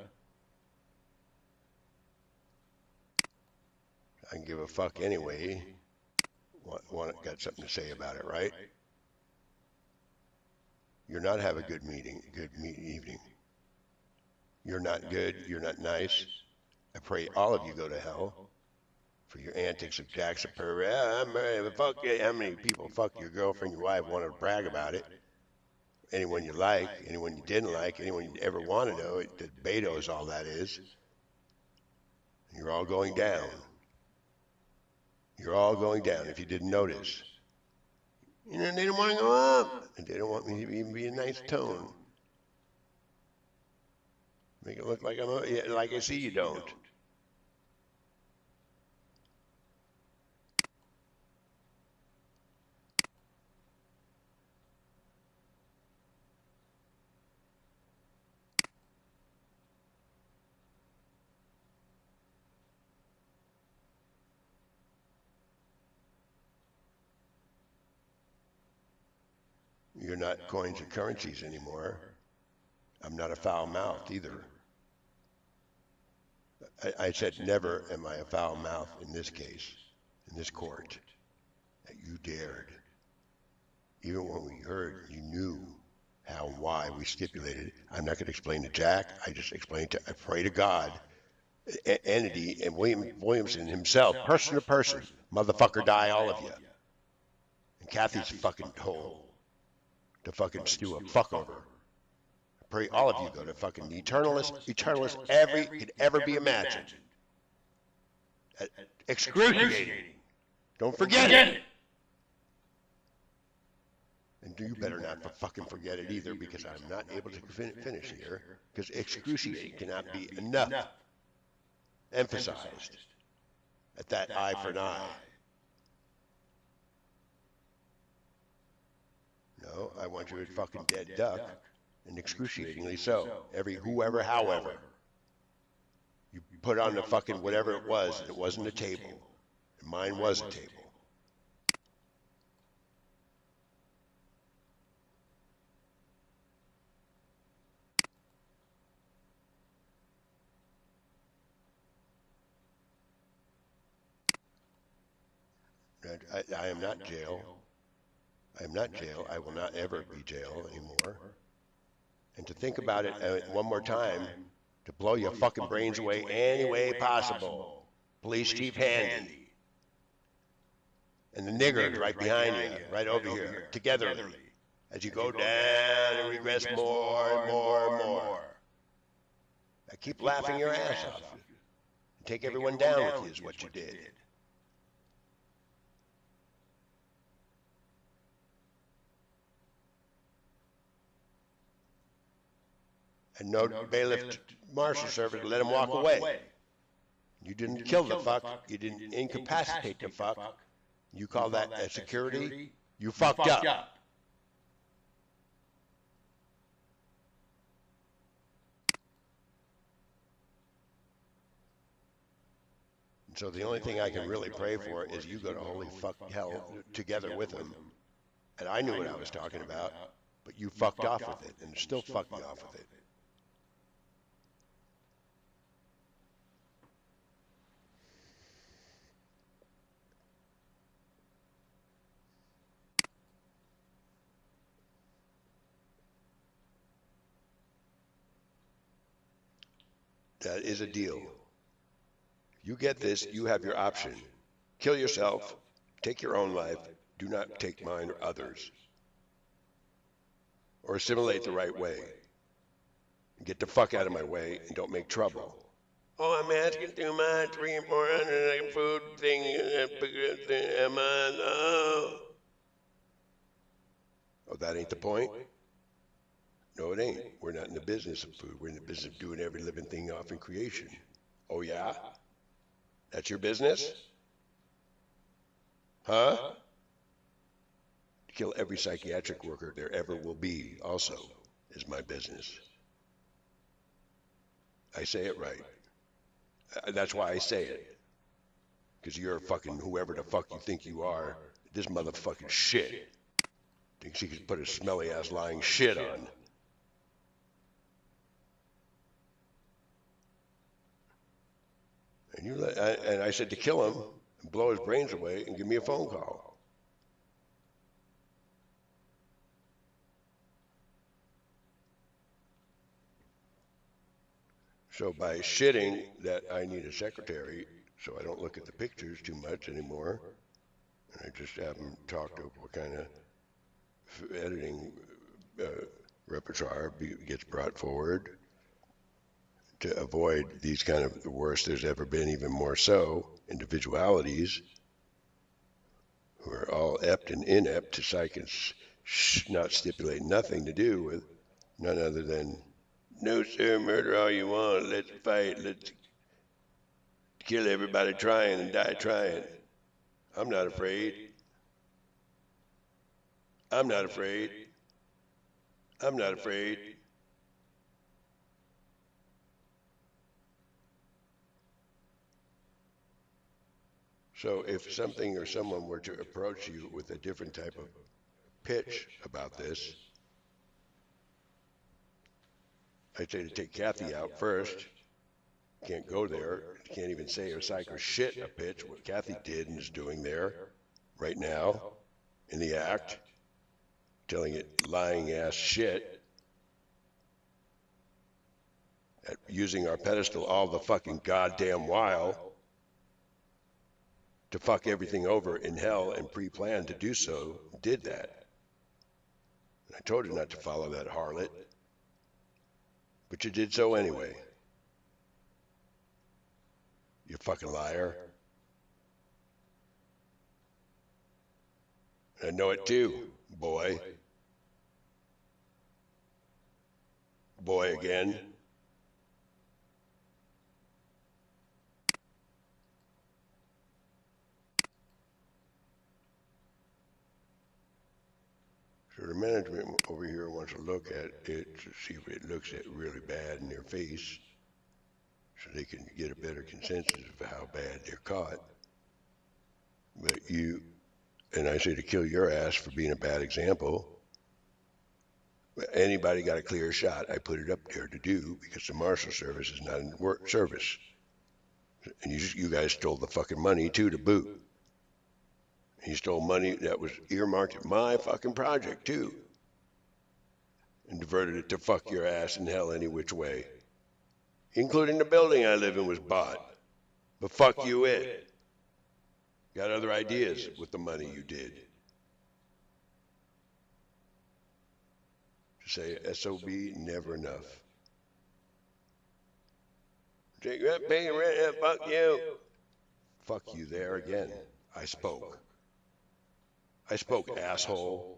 I can give a fuck anyway. Got something to say about it, right? You're not having a good evening. You're not good. You're not nice. I pray all of you go to hell for your antics of Jackson Perry. Fuck you. How many people fuck your girlfriend, your wife, want to brag about it? Anyone you like, anyone you didn't like, anyone you ever want to know, that BETTO is all that is. You're all going down. You're all going down if you didn't notice. You know, they don't want to go up. And they don't want me to even be a nice tone. Make it look like like I see you don't. You're not coins and currencies anymore. I'm not a foul mouth either. I said never am I a foul mouth in this case, in this court, that you dared. Even when we heard, you knew how and why we stipulated. I'm not going to explain to Jack. I just explained to, I pray to God, entity, and Williamson himself, person to person, motherfucker die, all of you. And Kathy's fucking hole to fucking stew a fuck over. I pray all of you go to fucking the eternalist every could ever be imagined. Excruciating. Don't forget it. And you better not fucking forget it either, because I'm not able to finish here, because excruciating cannot be enough emphasized at that eye for an eye. No, I want you to fucking dead duck, and excruciatingly so. Every whoever, however. You put on the fucking whatever it was, and it wasn't a table. And mine was a table. I am not jail. I am not jail. I will not ever be jail anymore. And to think about it one more time, to blow your fucking brains away any way possible. Police Chief Handy. And the niggers right behind you, right over here, together. As you go down and regress more and more and more. I keep laughing your ass off. Take everyone down with you is what you did. And no bailiff marshal service let him walk away. You didn't kill the fuck. You didn't incapacitate the fuck. You call that a security? You fucked up. So the only thing I can really pray for is you go to holy fuck hell together with him. And I knew what I was talking about, but you fucked off with it and still fucked me off with it. That is a deal. You get this, you have your option. Kill yourself, take your own life, do not take mine or others. Or assimilate the right way. Get the fuck out of my way and don't make trouble. Oh, I'm asking too much, 300 and 400 food thing, am I? Oh, that ain't the point? No, it ain't. We're not in the business of food. We're in the business of doing every living thing off in creation. Oh, yeah? That's your business? Huh? Kill every psychiatric worker there ever will be also is my business. I say it right. That's why I say it. Because you're fucking whoever the fuck you think you are. This motherfucking shit thinks he could put a smelly ass lying shit on. And I said to kill him and blow his brains away and give me a phone call. So by shitting that I need a secretary so I don't look at the pictures too much anymore, and I just have them talk over what kind of editing repertoire gets brought forward, to avoid these kind of the worst there's ever been, even more so, individualities who are all apt and inept to psych and not stipulate nothing to do with none other than, no sir, murder all you want, let's fight, let's kill everybody trying and die trying. I'm not afraid. I'm not afraid. I'm not afraid. So if something or someone were to approach you with a different type of pitch about this, I'd say to take Kathy out first. Can't go there. Can't even say or psych or shit a pitch, what Kathy did and is doing there right now in the act, telling it lying ass shit, at using our pedestal all the fucking goddamn while to fuck everything over in hell and pre-planned to do so, did that. And I told her not to follow that harlot, but you did so anyway. You fucking liar. I know it too, boy. Boy again. So the management over here wants to look at it to see if it looks at really bad in their face, so they can get a better consensus of how bad they're caught. But you, and I say to kill your ass for being a bad example. Anybody got a clear shot, I put it up there to do, because the Marshal Service is not in work service. And you guys stole the fucking money too to boot. He stole money that was earmarked at my fucking project too, and diverted it to fuck your ass in hell any which way. Including the building I live in was bought. But fuck you it. Got other ideas with the money you did. To say SOB, never enough. Take that paying rent, fuck you. Fuck you there again. I spoke. I spoke, asshole.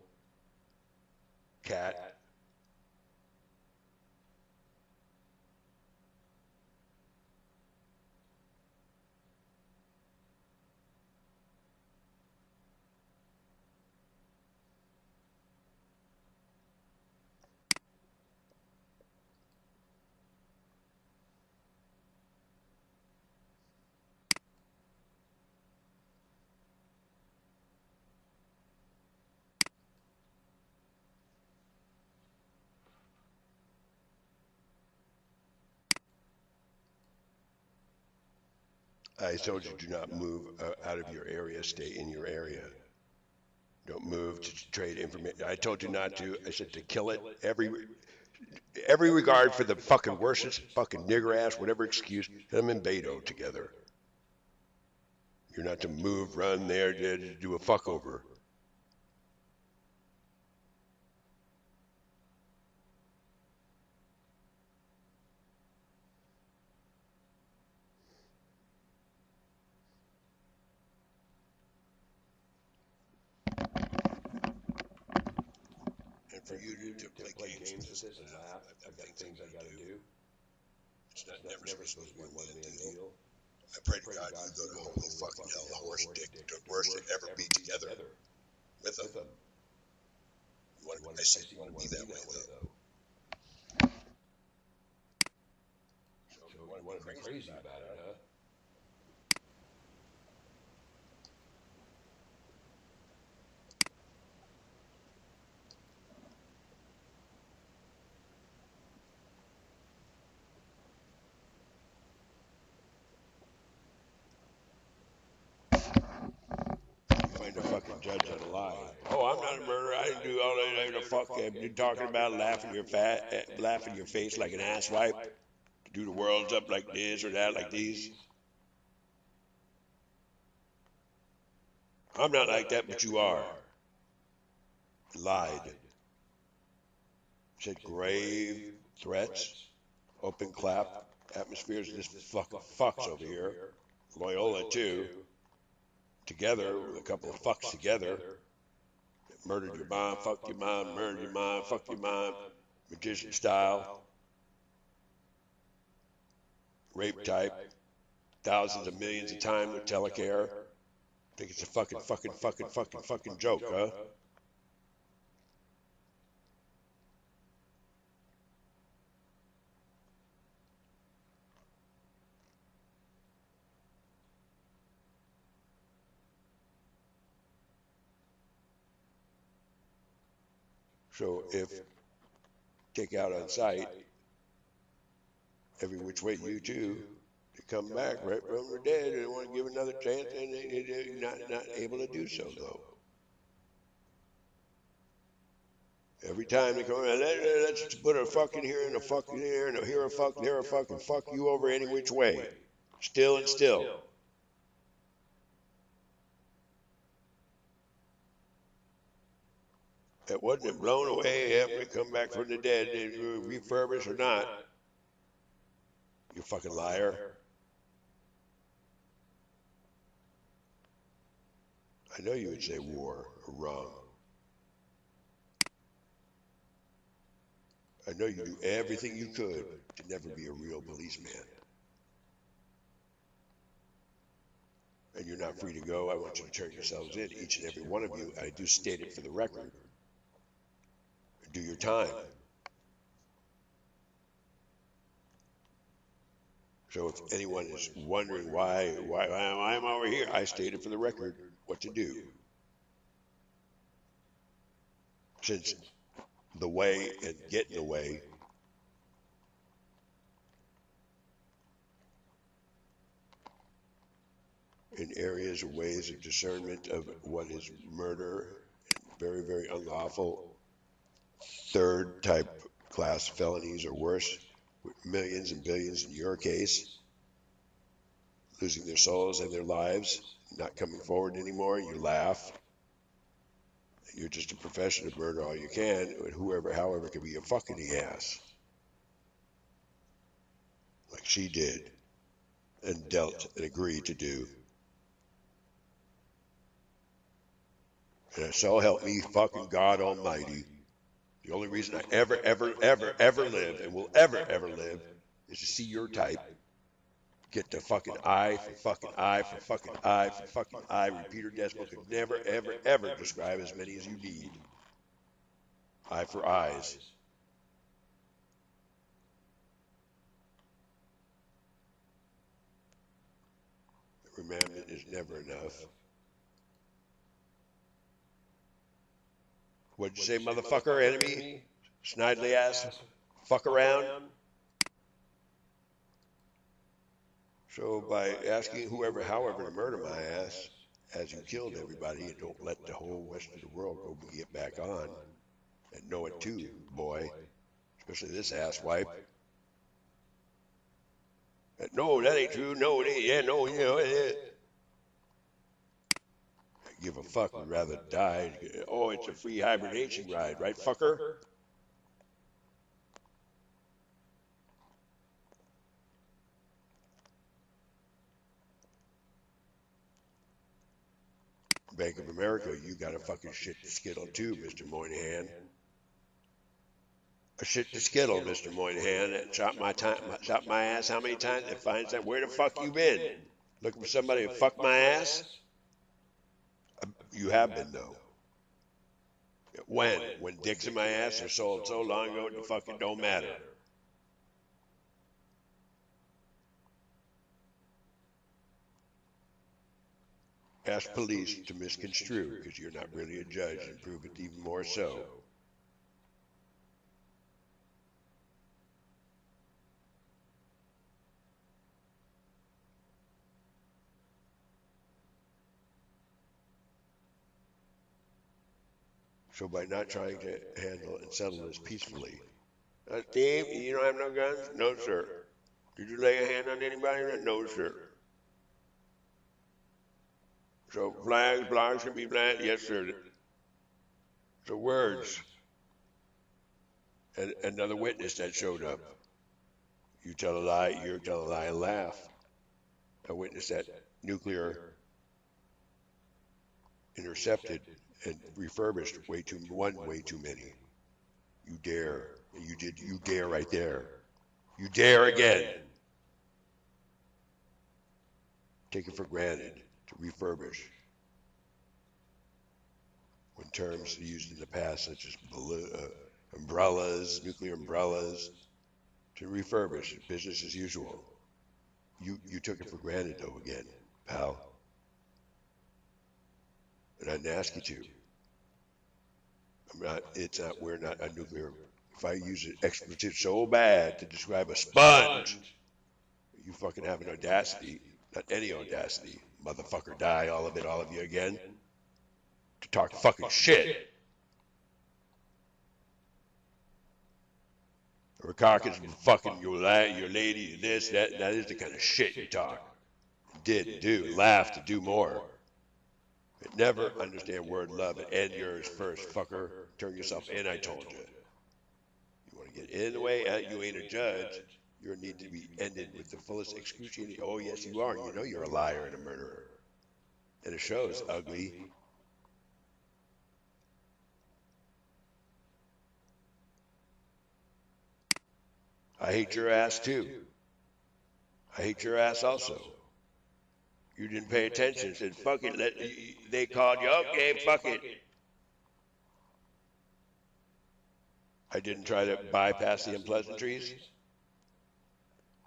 Cat. I told you, do not move out of your area. Stay in your area. Don't move to trade information. I told you not to. I said to kill it. Every regard for the fucking worstest fucking nigger ass, whatever excuse, him and Beto together. You're not to move, run there, to do a fuck over. And for you to play games and sit and laugh, I've got things I gotta do. It's not never supposed to be a one-man deal. I pray to God you go to holy fucking hell, the worst to ever be together with them. I said you want to be that way, though. So you want to be crazy about it, huh? Find a fucking judge on a lie. Oh, I'm not a murderer. I didn't do all that. The fuck you're talking about laughing your face like an asswipe. Do the world's up like this or that, like these. I'm not like that, but you are. Lied. Said grave threats. Open clap. Atmospheres of this fucking fucks over here. Loyola too. Together, with a couple of fucks together. Murdered your mom, fuck your mom, murdered your mom, fuck your mom. Magician style. Rape type. Thousands of millions of times with TELECARE. Think it's a fucking joke, huh? So if take out on sight, every which way you do, to come back right from the dead, and want to give another chance, and they're not able to do so, though. Every time they come, let's put a fucking here and a fucking here and a here a fuck, there a fucking fuck you over any which way. Still and still. It wasn't blown away after they come back from the dead, they refurbish or not. You fucking liar. I know you would say war or wrong. I know you do everything you could to never be a real policeman. And you're not free to go. I want you to turn yourselves in, each and every one of you. I do state it for the record. Do your time. So if anyone is wondering why I'm over here, I stated for the record what to do. Since the way and getting the way in areas or ways of discernment of what is murder and very, very unlawful third type class felonies or worse, with millions and billions in your case, losing their souls and their lives, not coming forward anymore, you laugh. You're just a profession of murder all you can, and whoever, however, can be a fucking ass. Like she did. and dealt and agreed to do. And so help me fucking God Almighty, the only reason I ever live and will ever live is to see your type get the fucking eye for fucking eye for fucking eye for fucking eye. Repeater decimal could never, ever describe as many as you need. Eye for eyes. Remembrance is never enough. What'd you say, motherfucker, enemy? Snidely ass? Fuck around? So by asking whoever, however, to murder my ass, as you killed everybody, and don't let the whole rest of the world go get back on, and know it too, boy, especially this asswipe. No, that ain't true. No, it ain't. Yeah, no, you know, I give a fuck. Would rather die. Oh, it's a free hibernation ride, right, fucker? Bank of America, you got a fucking shit to skittle too, Mr. Moynihan. A shit to skittle, Mr. Moynihan. That shot my ass how many times? It finds out where the fuck you been? Looking for somebody to fuck my ass? You have been though. When dicks in my ass are sold so long ago, it fucking don't matter. Ask police to misconstrue, because you're not really a judge, and prove it even more so. So by not trying to handle and settle this peacefully. Steve, you don't have no guns? No, sir. Did you lay a hand on anybody? No, sir. So blogs can be planted? Yes, sir. So words. And another witness that showed up. You tell a lie, you tell a lie and laugh. A witness that nuclear intercepted and refurbished way too many. You dare. You dare right there. You dare again. Take it for granted to refurbish. When terms used in the past, such as umbrellas, nuclear umbrellas, to refurbish, business as usual. You took it for granted though again, pal. And I didn't ask you to. We're not a nuclear. If I use an expletive so bad to describe a sponge, you fucking have an audacity, not any audacity, motherfucker, die, all of you again, to talk fucking shit. Or cockers fucking your lady, this, that is the kind of shit you talk. Did, do, laugh to do more. But never understand word love and end yours first, fucker. Turn yourself in, I told you. You want to get in the way, you ain't a judge. Your need to be ended with the fullest excruciating. Oh, yes, you are. You know you're a liar and a murderer. And it shows, ugly. I hate your ass, too. I hate your ass also. You didn't pay attention. Said, fuck it. They called you. Okay, fuck it. I didn't try to bypass the unpleasantries.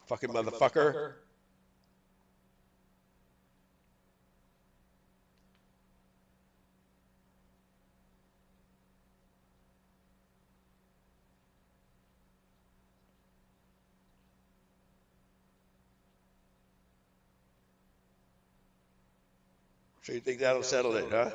Fucking motherfucker. So you think that'll settle it, huh?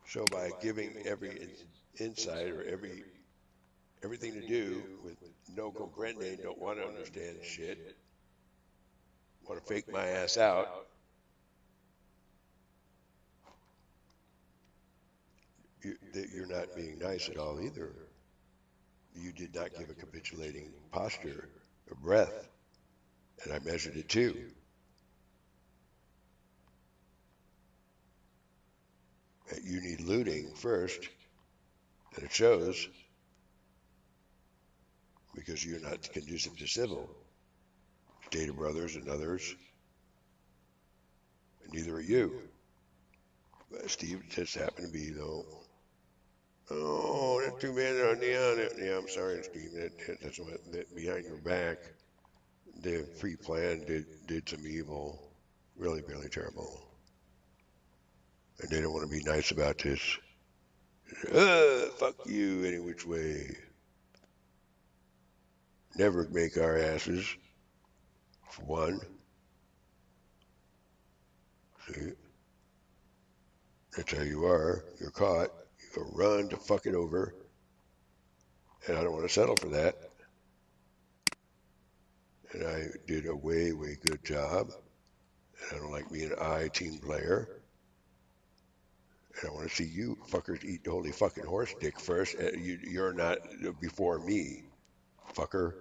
So by giving every insight or everything to do with no comprende, don't want to understand shit, want to fake my ass out, you're not being nice at all either. You did not give a capitulating posture or breath, and I measured it too. You need looting first, and it shows, because you're not conducive to civil. Data brothers and others, and neither are you. But Steve just happened to be, though. Oh, that's too bad on the yeah, I'm sorry, Steve. That's what behind your back. The pre-plan did some evil, really, really terrible. And they don't want to be nice about this. Fuck you any which way. Never make our asses, for one. See? That's how you are. You're caught. You go run to fuck it over. And I don't want to settle for that. And I did a way, way good job. And I don't like being an I team player. And I want to see you fuckers eat the holy fucking horse dick first. You're not before me, fucker.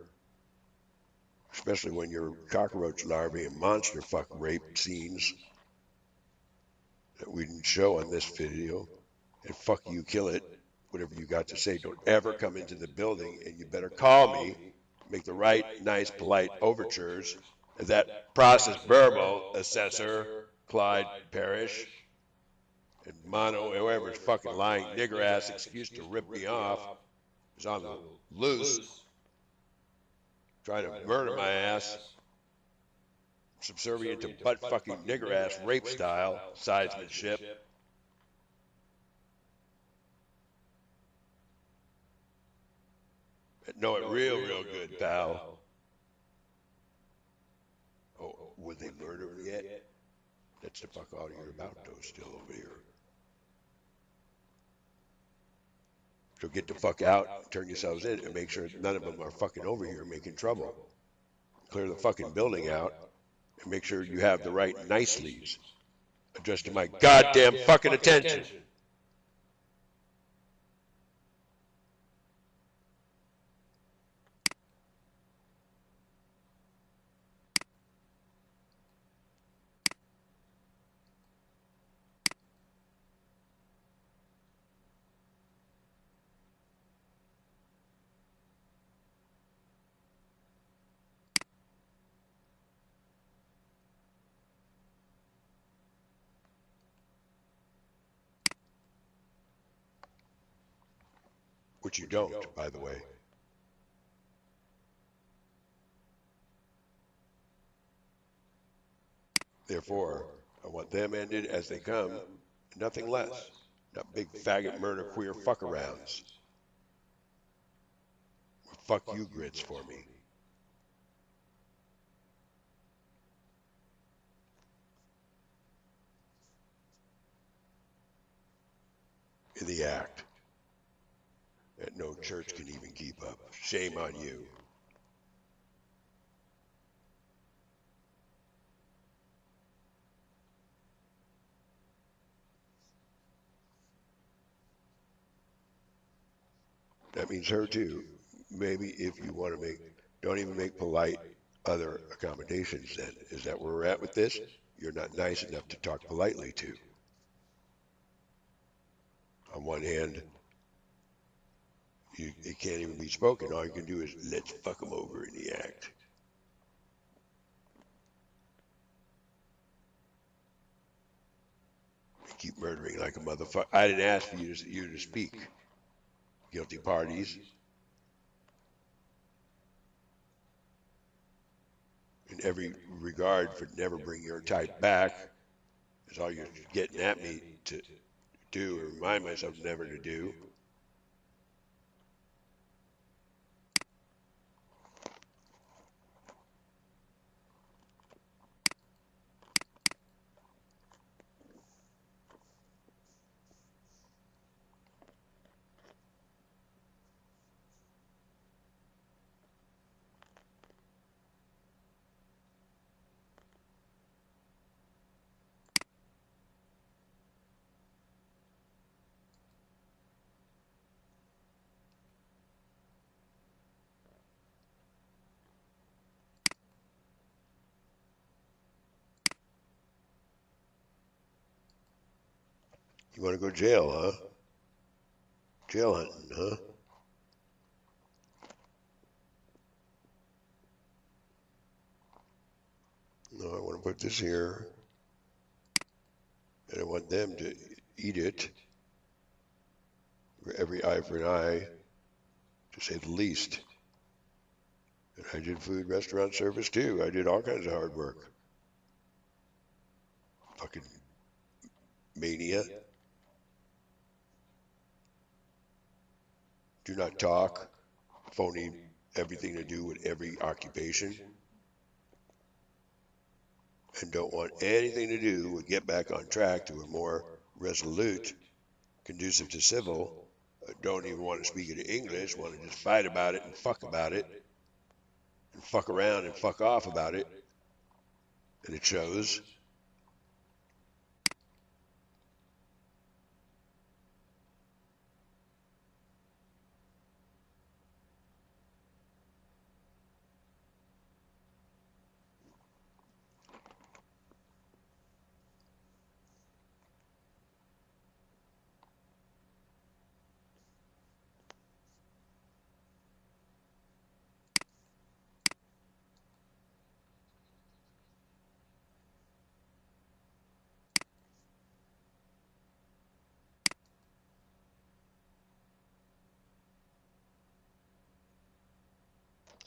Especially when you're cockroach larvae and monster fuck rape scenes that we didn't show on this video. And fuck you, kill it. Whatever you got to say. Don't ever come into the building, and you better call me. Make the right, nice, polite overtures. That process verbal assessor, Clyde Parrish, and Mono, whoever's fucking lying nigger ass excuse to rip me off, is on the loose, trying to murder my ass, subservient to butt fucking nigger ass rape style, sidesmanship. Know it real, real good, pal. Oh, would they murder him yet? That's the fuck all you're about, though, still over here. So get the fuck out, turn yourselves in, and make sure none of them are fucking over here making trouble. Clear the fucking building out, and make sure you have the right nice-leads addressed to my goddamn fucking attention. Which you don't, by the way. Therefore, I want them ended as they come, nothing less. Not big faggot murder queer fuck-arounds. Fuck you grits for me. In the act that no church can even keep up. Shame on you. That means her too. Maybe if you want to make, don't even make polite other accommodations then. Is that where we're at with this? You're not nice enough to talk politely to. On one hand, it can't even be spoken. All you can do is, let's fuck them over in the act. Keep murdering like a motherfucker. I didn't ask for you to speak. Guilty parties. In every regard for never bring your type back is all you're getting at me to do or remind myself never to do. You want to go to jail, huh? Jail hunting, huh? No, I want to put this here. And I want them to eat it. For every eye for an eye, to say the least. And I did food restaurant service too. I did all kinds of hard work. Fucking mania. Do not talk. Phony everything to do with every occupation. And don't want anything to do with get back on track to a more resolute, conducive to civil. Don't even want to speak it in English, want to just fight about it and fuck about it. And fuck around and fuck off about it. And it shows.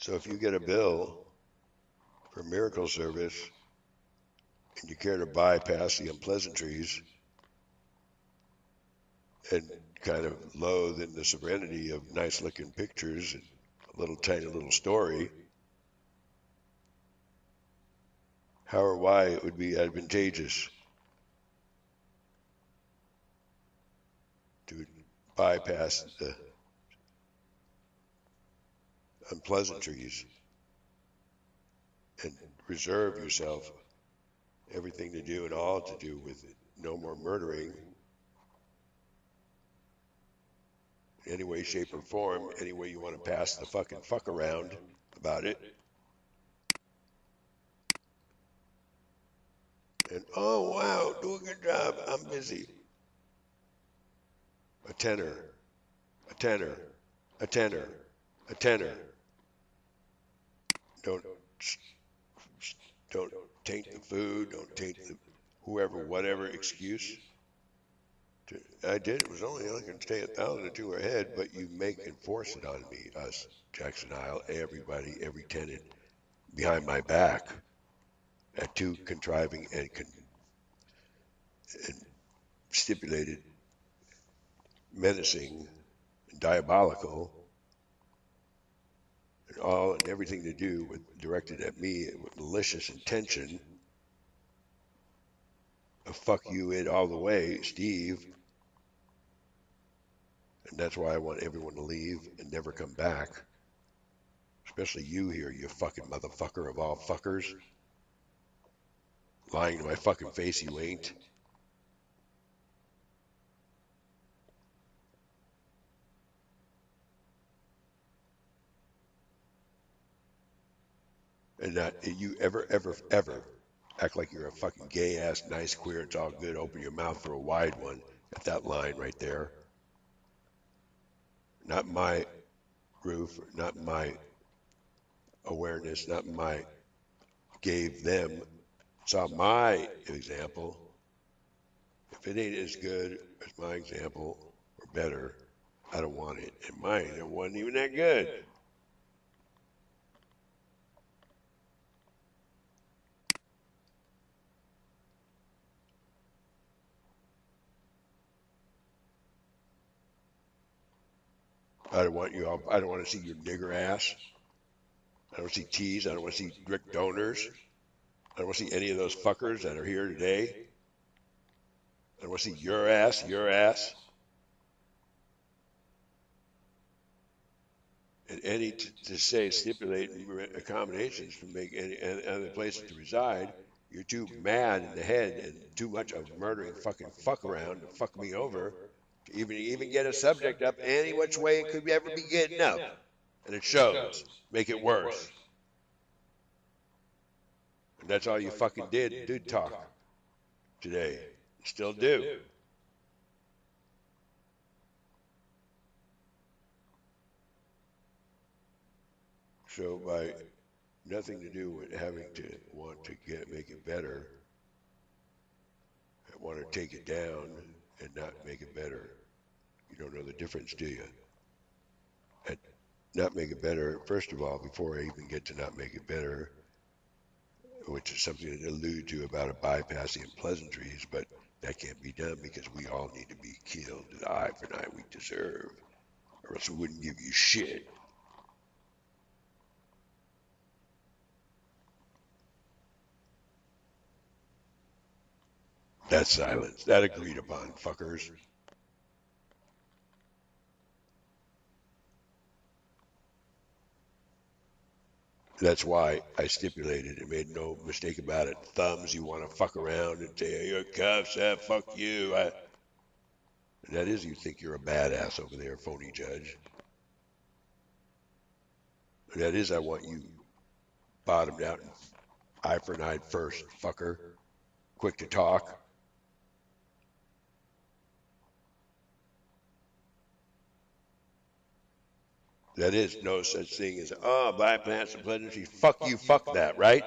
So if you get a bill for miracle service and you care to bypass the unpleasantries and kind of loathe in the serenity of nice looking pictures and a little tiny little story, how or why it would be advantageous to bypass the unpleasantries and reserve yourself everything to do and all to do with it. No more murdering in any way, shape, or form, any way you want to pass the fucking fuck around about it. And, oh, wow, do a good job, I'm busy. A tenor, a tenor, a tenor, a tenor. Don't taint the food, don't taint the whoever, whatever excuse. I did, it was only I can stay 1,000 or 2 ahead, but you make and force it on me, us, Jackson Isle, everybody, every tenant, behind my back, at too contriving and stipulated, menacing, and diabolical, and all and everything to do with directed at me with malicious intention of fuck you it all the way, Steve. And that's why I want everyone to leave and never come back. Especially you here, you fucking motherfucker of all fuckers. Lying to my fucking face, you ain't. And not you ever act like you're a fucking gay ass, nice queer, it's all good, open your mouth for a wide one at that line right there. Not my roof, not my awareness, not my gave them, saw my example. If it ain't as good as my example or better, I don't want it. And mine, it wasn't even that good. I don't want you all, I don't want to see your nigger ass. I don't see T's. I don't want to see direct donors. I don't want to see any of those fuckers that are here today. I don't want to see your ass, your ass. And any to say stipulate accommodations to make any other places to reside, you're too mad in the head and too much of murdering fucking fuck around to fuck me over to even get a subject up any which way it could ever be getting up. And it shows. Make it worse. And that's all you fucking did talk today. Still do. So by nothing to do with having to want to make it better, I want to take it down and not make it better. You don't know the difference, do you? And not make it better, first of all, before I even get to not make it better, which is something to allude to about a bypassing pleasantries, but that can't be done because we all need to be killed. The eye for an eye we deserve, or else we wouldn't give you shit. That's silence. That agreed upon, fuckers. That's why I stipulated and made no mistake about it. Thumbs, you want to fuck around and say, you're cuffs, fuck you. And that is, you think you're a badass over there, phony judge. And that is, I want you bottomed out and eye for an eye first, fucker. Quick to talk. That is no such thing as, bypass and pleasantries. Fuck you, fuck that, right?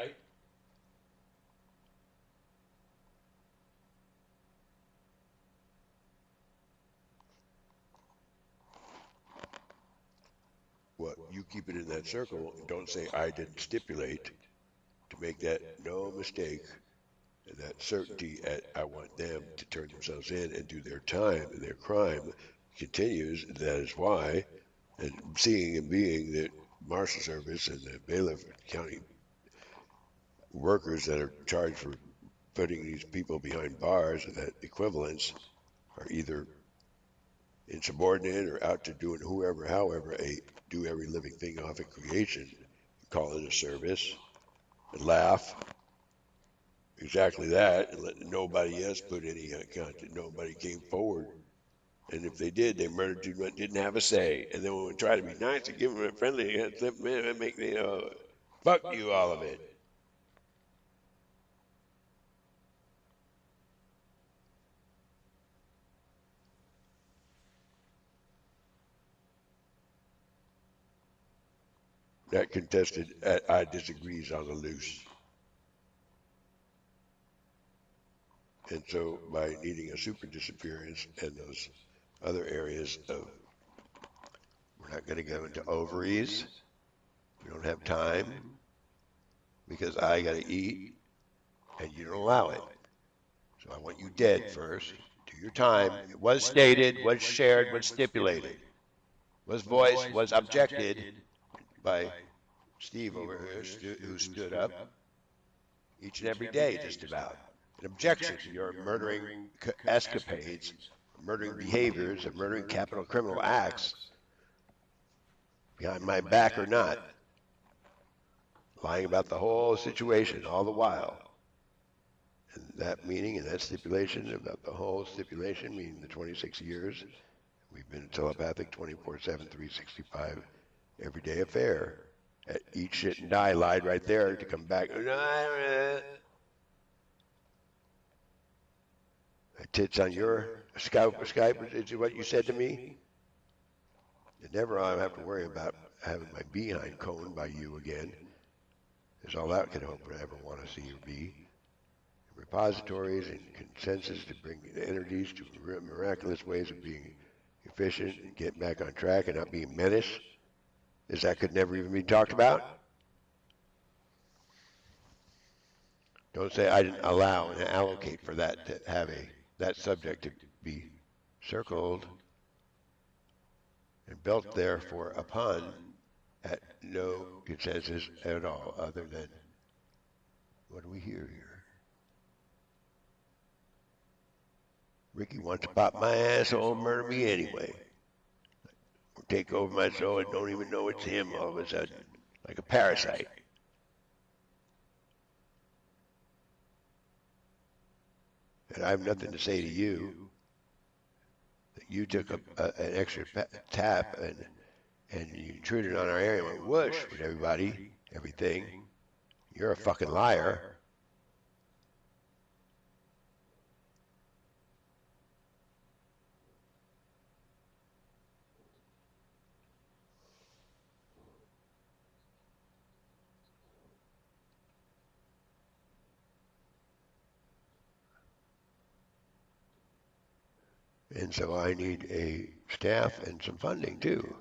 What, you keep it in that circle and don't say I didn't stipulate to make that no mistake and that certainty I want them to turn themselves in and do their time and their crime continues. That is why, and seeing and being that Marshal Service and the bailiff county workers that are charged for putting these people behind bars and that equivalence are either insubordinate or out to doing however, do every living thing off in creation, call it a service, and laugh. Exactly that, and let nobody else put any content. Nobody came forward. And if they did, they murdered you, but didn't have a say. And then when we try to be nice and give them a friendly, make fuck you, all of it. That contested, I disagrees on the loose. And so by needing a super disappearance and those other areas of, we're not going to go into ovaries. We don't have time because I got to eat and you don't allow it. So I want you dead first. Do your time. It was stated, was shared, was stipulated, was voiced, was objected by Steve over here, who stood up each and every day just about. An objection to your murdering escapades, murdering behaviors, and murdering capital criminal acts behind my back or not. Lying about the whole situation all the while. And that meaning and that stipulation about the whole stipulation, meaning the 26 years, we've been a telepathic 24/7, 365, everyday affair. At eat, shit, and die lied right there to come back. Tits on your Skype is what you said to me? And never I have to worry about having my behind coned by you again. Is all that could hope I ever want to see you be. Repositories and consensus to bring entities to miraculous ways of being efficient and get back on track and not be a menace. Is that could never even be talked about? Don't say I didn't allow and allocate for that to have that subject to be circled and built therefore upon at no consensus at all other than what do we hear here? Ricky wants to pop my asshole and murder me anyway. Or take over my soul and don't even know it's him all of a sudden, like a parasite. And I have nothing to say to you that you took an extra tap and you intruded on our area and went whoosh with everybody, everything. You're a fucking liar. And so I need a staff and some funding too.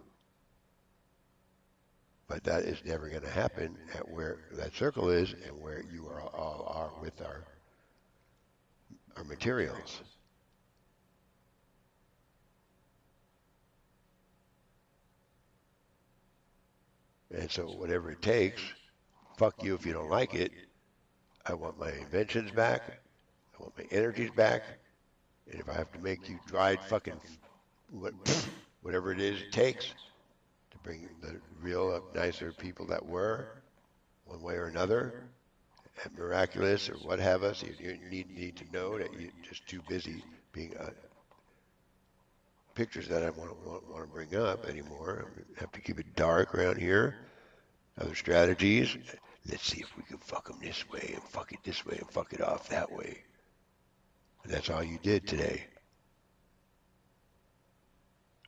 But that is never going to happen at where that circle is and where you all are with our materials. And so whatever it takes, fuck you if you don't like it. I want my inventions back. I want my energies back. And if I have to make you dried fucking whatever it is it takes to bring the real nicer people that were, one way or another, and miraculous or what have us, you need to know that you're just too busy being pictures that I want to bring up anymore. I have to keep it dark around here. Other strategies. Let's see if we can fuck them this way and fuck it this way and fuck it off that way. And that's all you did today.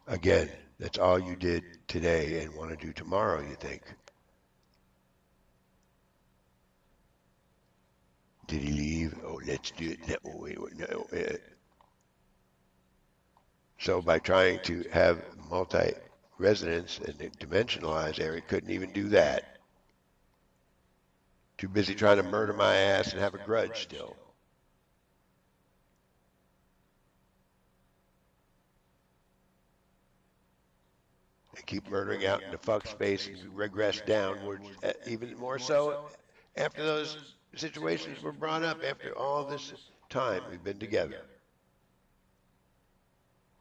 Again, that's all you did today and want to do tomorrow, you think. Did he leave? Oh, let's do it. No, wait, no. So by trying to have multi-resonance and dimensionalize area, couldn't even do that. Too busy trying to murder my ass and have a grudge still. And keep murdering out in the fuck space and regress downwards, even more so after those situations were brought up, after all this time we've been together.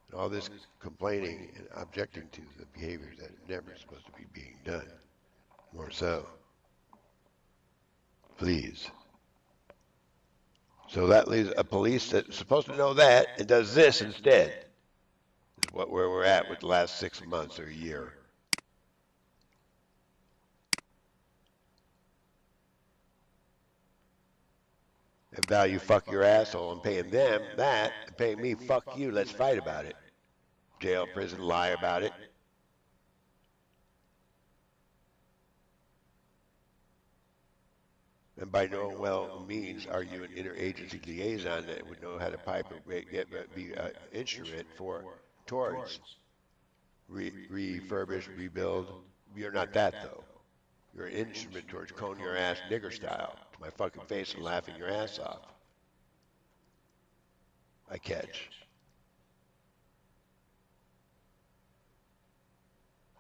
And all this complaining and objecting to the behaviors that are never supposed to be being done. More so. Please. So that leaves a police that's supposed to know that and does this instead. Is where we're at with the last 6 months or a year. And value fuck your asshole and paying them that, and paying me fuck you, let's fight about it. Jail, prison, lie about it. And by no well means are you an interagency liaison that would know how to pipe or be an instrument towards refurbish, rebuild. You're not that though. You're an instrument towards cone your ass nigger style to my fucking face and laughing your ass off. I catch.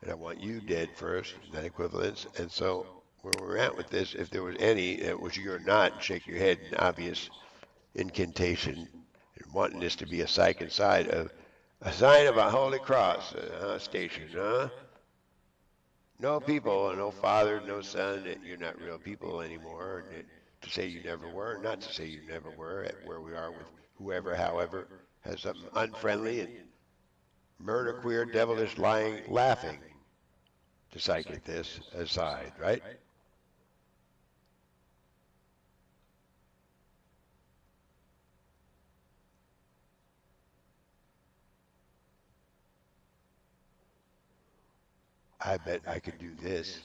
And I want you dead first, that equivalence. And so where we're at with this, if there was any, which you're not, shake your head in obvious incantation and wanting this to be a psych inside of a sign of a holy cross station, huh? No people, no father, no son, and you're not real people anymore. And to say you never were, not to say you never were, at where we are with whoever, however, has something unfriendly and murder, queer, devilish, lying, laughing to psychic this aside, right? I bet I could do this.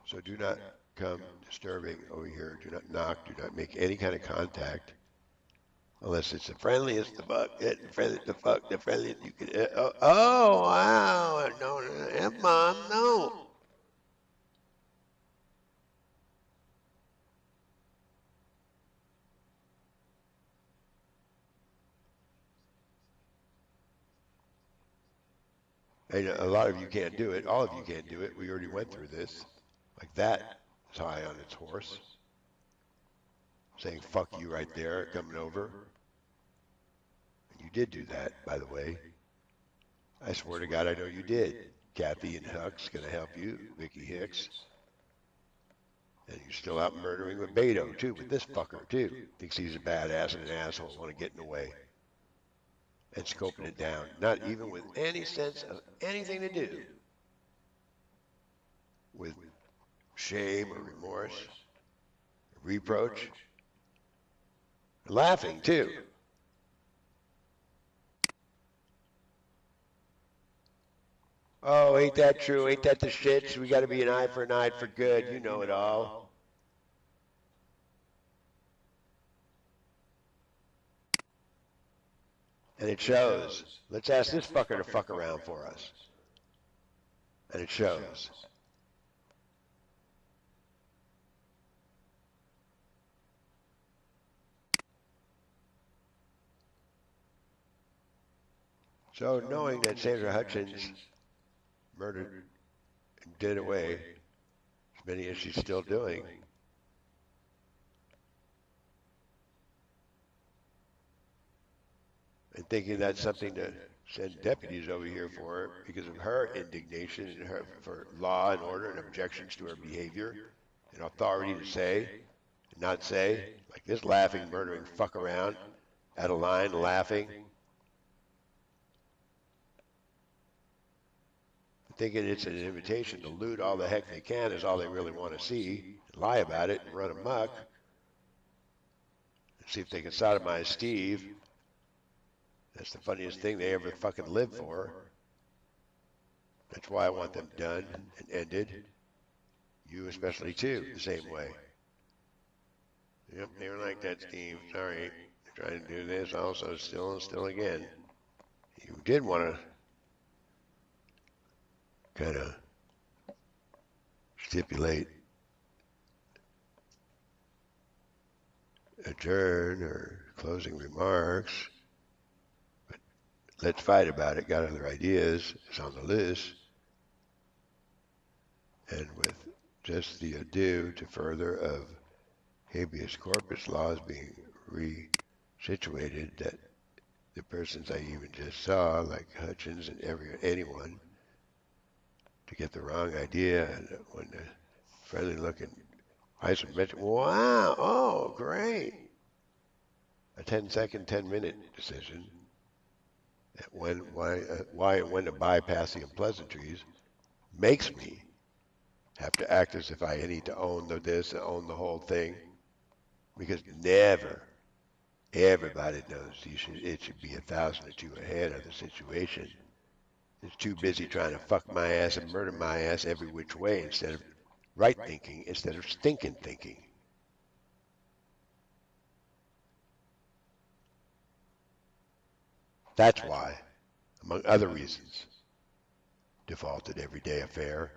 So do not come disturbing over here. Do not knock. Do not make any kind of contact. Unless it's the friendliest, the friendliest you can. Oh, wow. No, Mom, no. And a lot of you can't do it. All of you can't do it. We already went through this. Like that is high on its horse. Saying fuck you right there, coming over. And you did do that, by the way. I swear to God, I know you did. Kathy and Huck's going to help you. Vicky Hicks. And you're still out murdering with Betto, too, with this fucker, too. Thinks he's a badass and an asshole, want to get in the way. And scoping it down, not even with any sense of anything to do with shame or remorse, or reproach, laughing too. Oh, ain't that true? Ain't that the shit? So we got to be an eye for an eye for good. You know it all. And it shows. Let's ask this fucker to fuck around for us. And it shows. So knowing that Sandra Hutchins murdered and did away as many as she's still doing, and thinking that's something to send deputies over here for her because of her indignation and her for law and order and objections to her behavior and authority to say and not say, like this laughing, murdering fuck around at a line laughing, thinking it's an invitation to loot all the heck they can is all they really want to see, lie about it and run amok, and see if they can sodomize Steve. That's the funniest thing they ever fucking lived for. That's why I want them done and ended. You especially too, the same way. Yep, they were like that, Steve. Sorry. They're trying to do this also still and still again. You did want to kind of stipulate, adjourn or closing remarks. Let's fight about it. Got other ideas. It's on the list. And with just the ado to further of habeas corpus laws being resituated, that the persons I even just saw, like Hutchins and anyone, to get the wrong idea, and when the friendly looking Heisman mentioned, wow, oh, great. A 10-second, 10-minute decision. Why and when to bypass the unpleasantries makes me have to act as if I need to own this and own the whole thing, because never, everybody knows it should be 1,000 or 2 ahead of the situation. It's too busy trying to fuck my ass and murder my ass every which way instead of right thinking, instead of stinking thinking. That's why, among other reasons, defaulted everyday affair.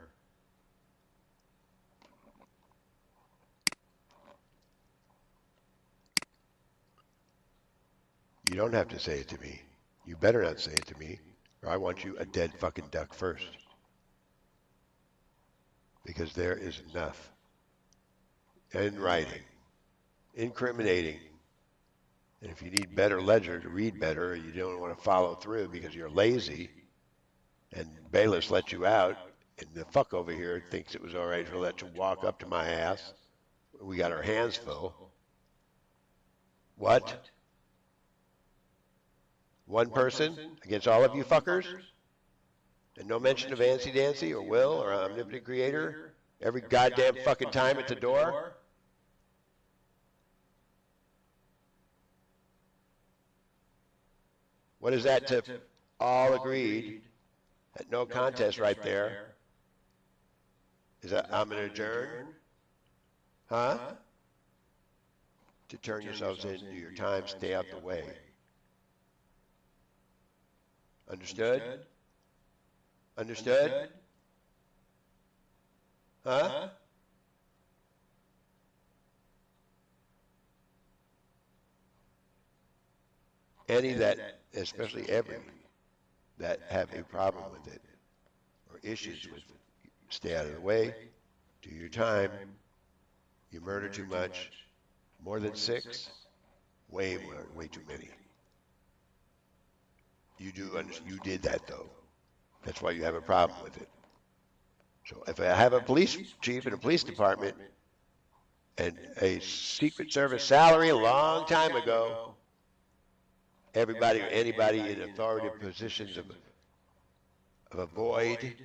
You don't have to say it to me. You better not say it to me, or I want you a dead fucking duck first. Because there is enough in writing, incriminating. And if you need better ledger to read better, or you don't want to follow through because you're lazy, and bailiffs let you out, and the fuck over here thinks it was all right to let you walk up to my ass, we got our hands full. What? One person against all of you fuckers? And no mention of Ancy Dancy or Will or Omnipotent Creator every goddamn fucking time at the door? What is that to all agreed at no contest right there? Is that I'm going to adjourn? Huh? To turn yourselves into your time, stay out the way. Understood? Understood? Huh? Any that, especially every, that have a problem with it or issues with it, stay out of the way, do your time, you murder too much, more than 6, way too many. You did that though. That's why you have a problem with it. So if I have a police chief in a police department and a Secret Service salary a long time ago, everybody or anybody in authoritative positions of a void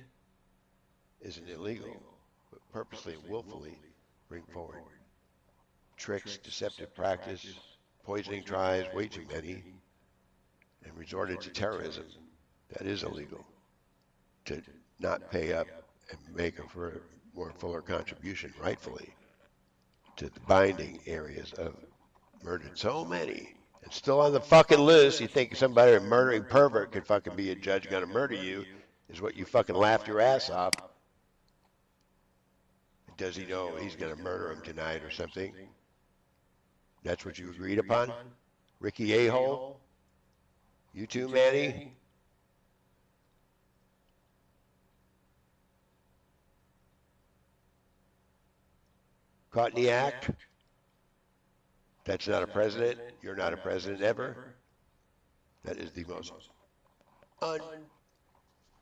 isn't illegal, but purposely and willfully bring forward tricks, deceptive practice, poisoning tries, way too many, and resorted to terrorism. That is illegal. To not pay up and make a more fuller contribution rightfully to the binding areas of murdered so many And still on the fucking loose, you think somebody, a murdering pervert, could fucking be a judge gonna murder you, is what you fucking laughed your ass off. Does he know he's gonna murder him tonight or something? That's what you agreed upon? Ricky A-hole? You too, Manny? Caught in the act? That's not a president. You're not a president ever. That is the most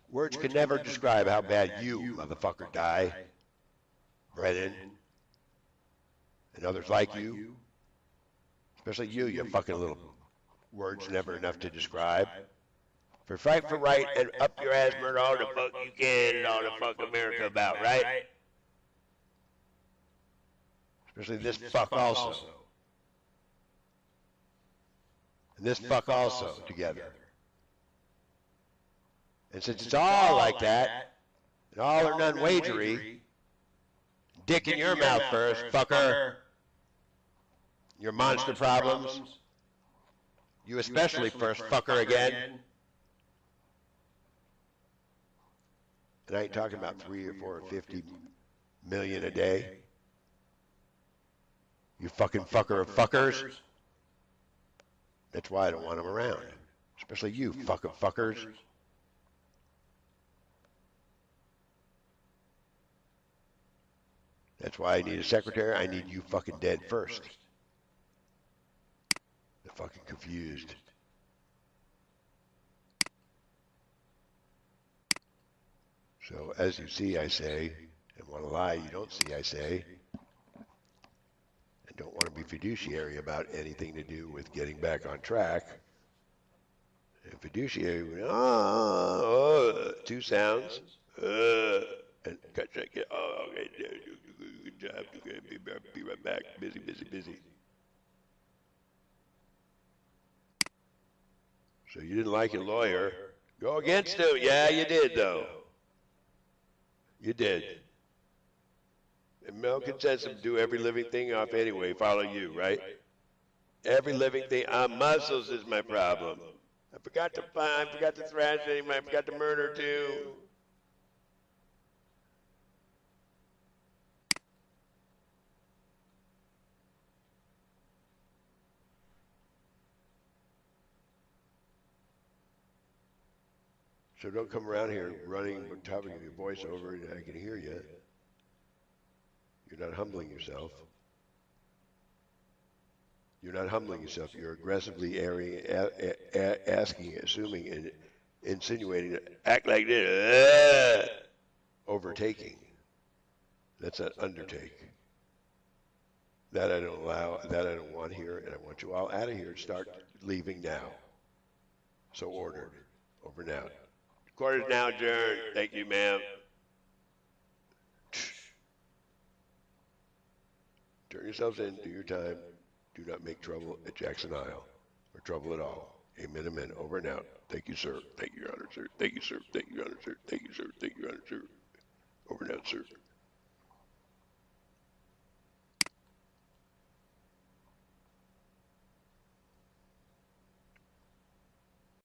words can never describe how bad you, motherfucker, die. Brennan. And others like you. Especially you fucking little words never enough to describe. For fight for right and up your ass, murder all the fuck you can and all the fuck America about, right? Especially this fuck also. And this fuck also together. And since it's all like that, and all or none wagery, dick in your mouth first, fucker. Your monster problems. You especially first, fucker, again. And I ain't talking about 3 or 4 or 50 million a day. You fucking fucker of fuckers. That's why I don't want them around. Especially you fucking fuckers. That's why I need a secretary. I need you fucking dead first. They're fucking confused. So as you see, I say, and want to lie, you don't see, I say, and don't want to be fiduciary about anything to do with getting back on track. And fiduciary, two sounds, and cut check it. Oh, okay, good job. Be right back. Busy. So you didn't like your lawyer. Go against him. Yeah, you did, though. You did. And Mel can send some do every living thing off anyway. Follow you, right? Every living thing. Muscles is my problem. I forgot to thrash him. I forgot to murder, too. So don't come around here running, talking your voice over, and I can hear you. You're not humbling yourself. You're not humbling yourself. You're aggressively asking, assuming, and insinuating, act like this, overtaking. That's an undertake. That I don't allow, that I don't want here, and I want you all out of here. Start leaving now. So ordered. Over now. Court is now adjourned. Thank you, ma'am. Turn yourselves in, do your time. Do not make trouble at Jackson Isle, or trouble at all. Amen, amen. Over and out. Thank you, sir. Thank you, Your Honor, sir. Thank you, sir. Thank you, Your Honor, sir. Thank you, sir. Thank you, Your Honor, sir. Over and out, sir.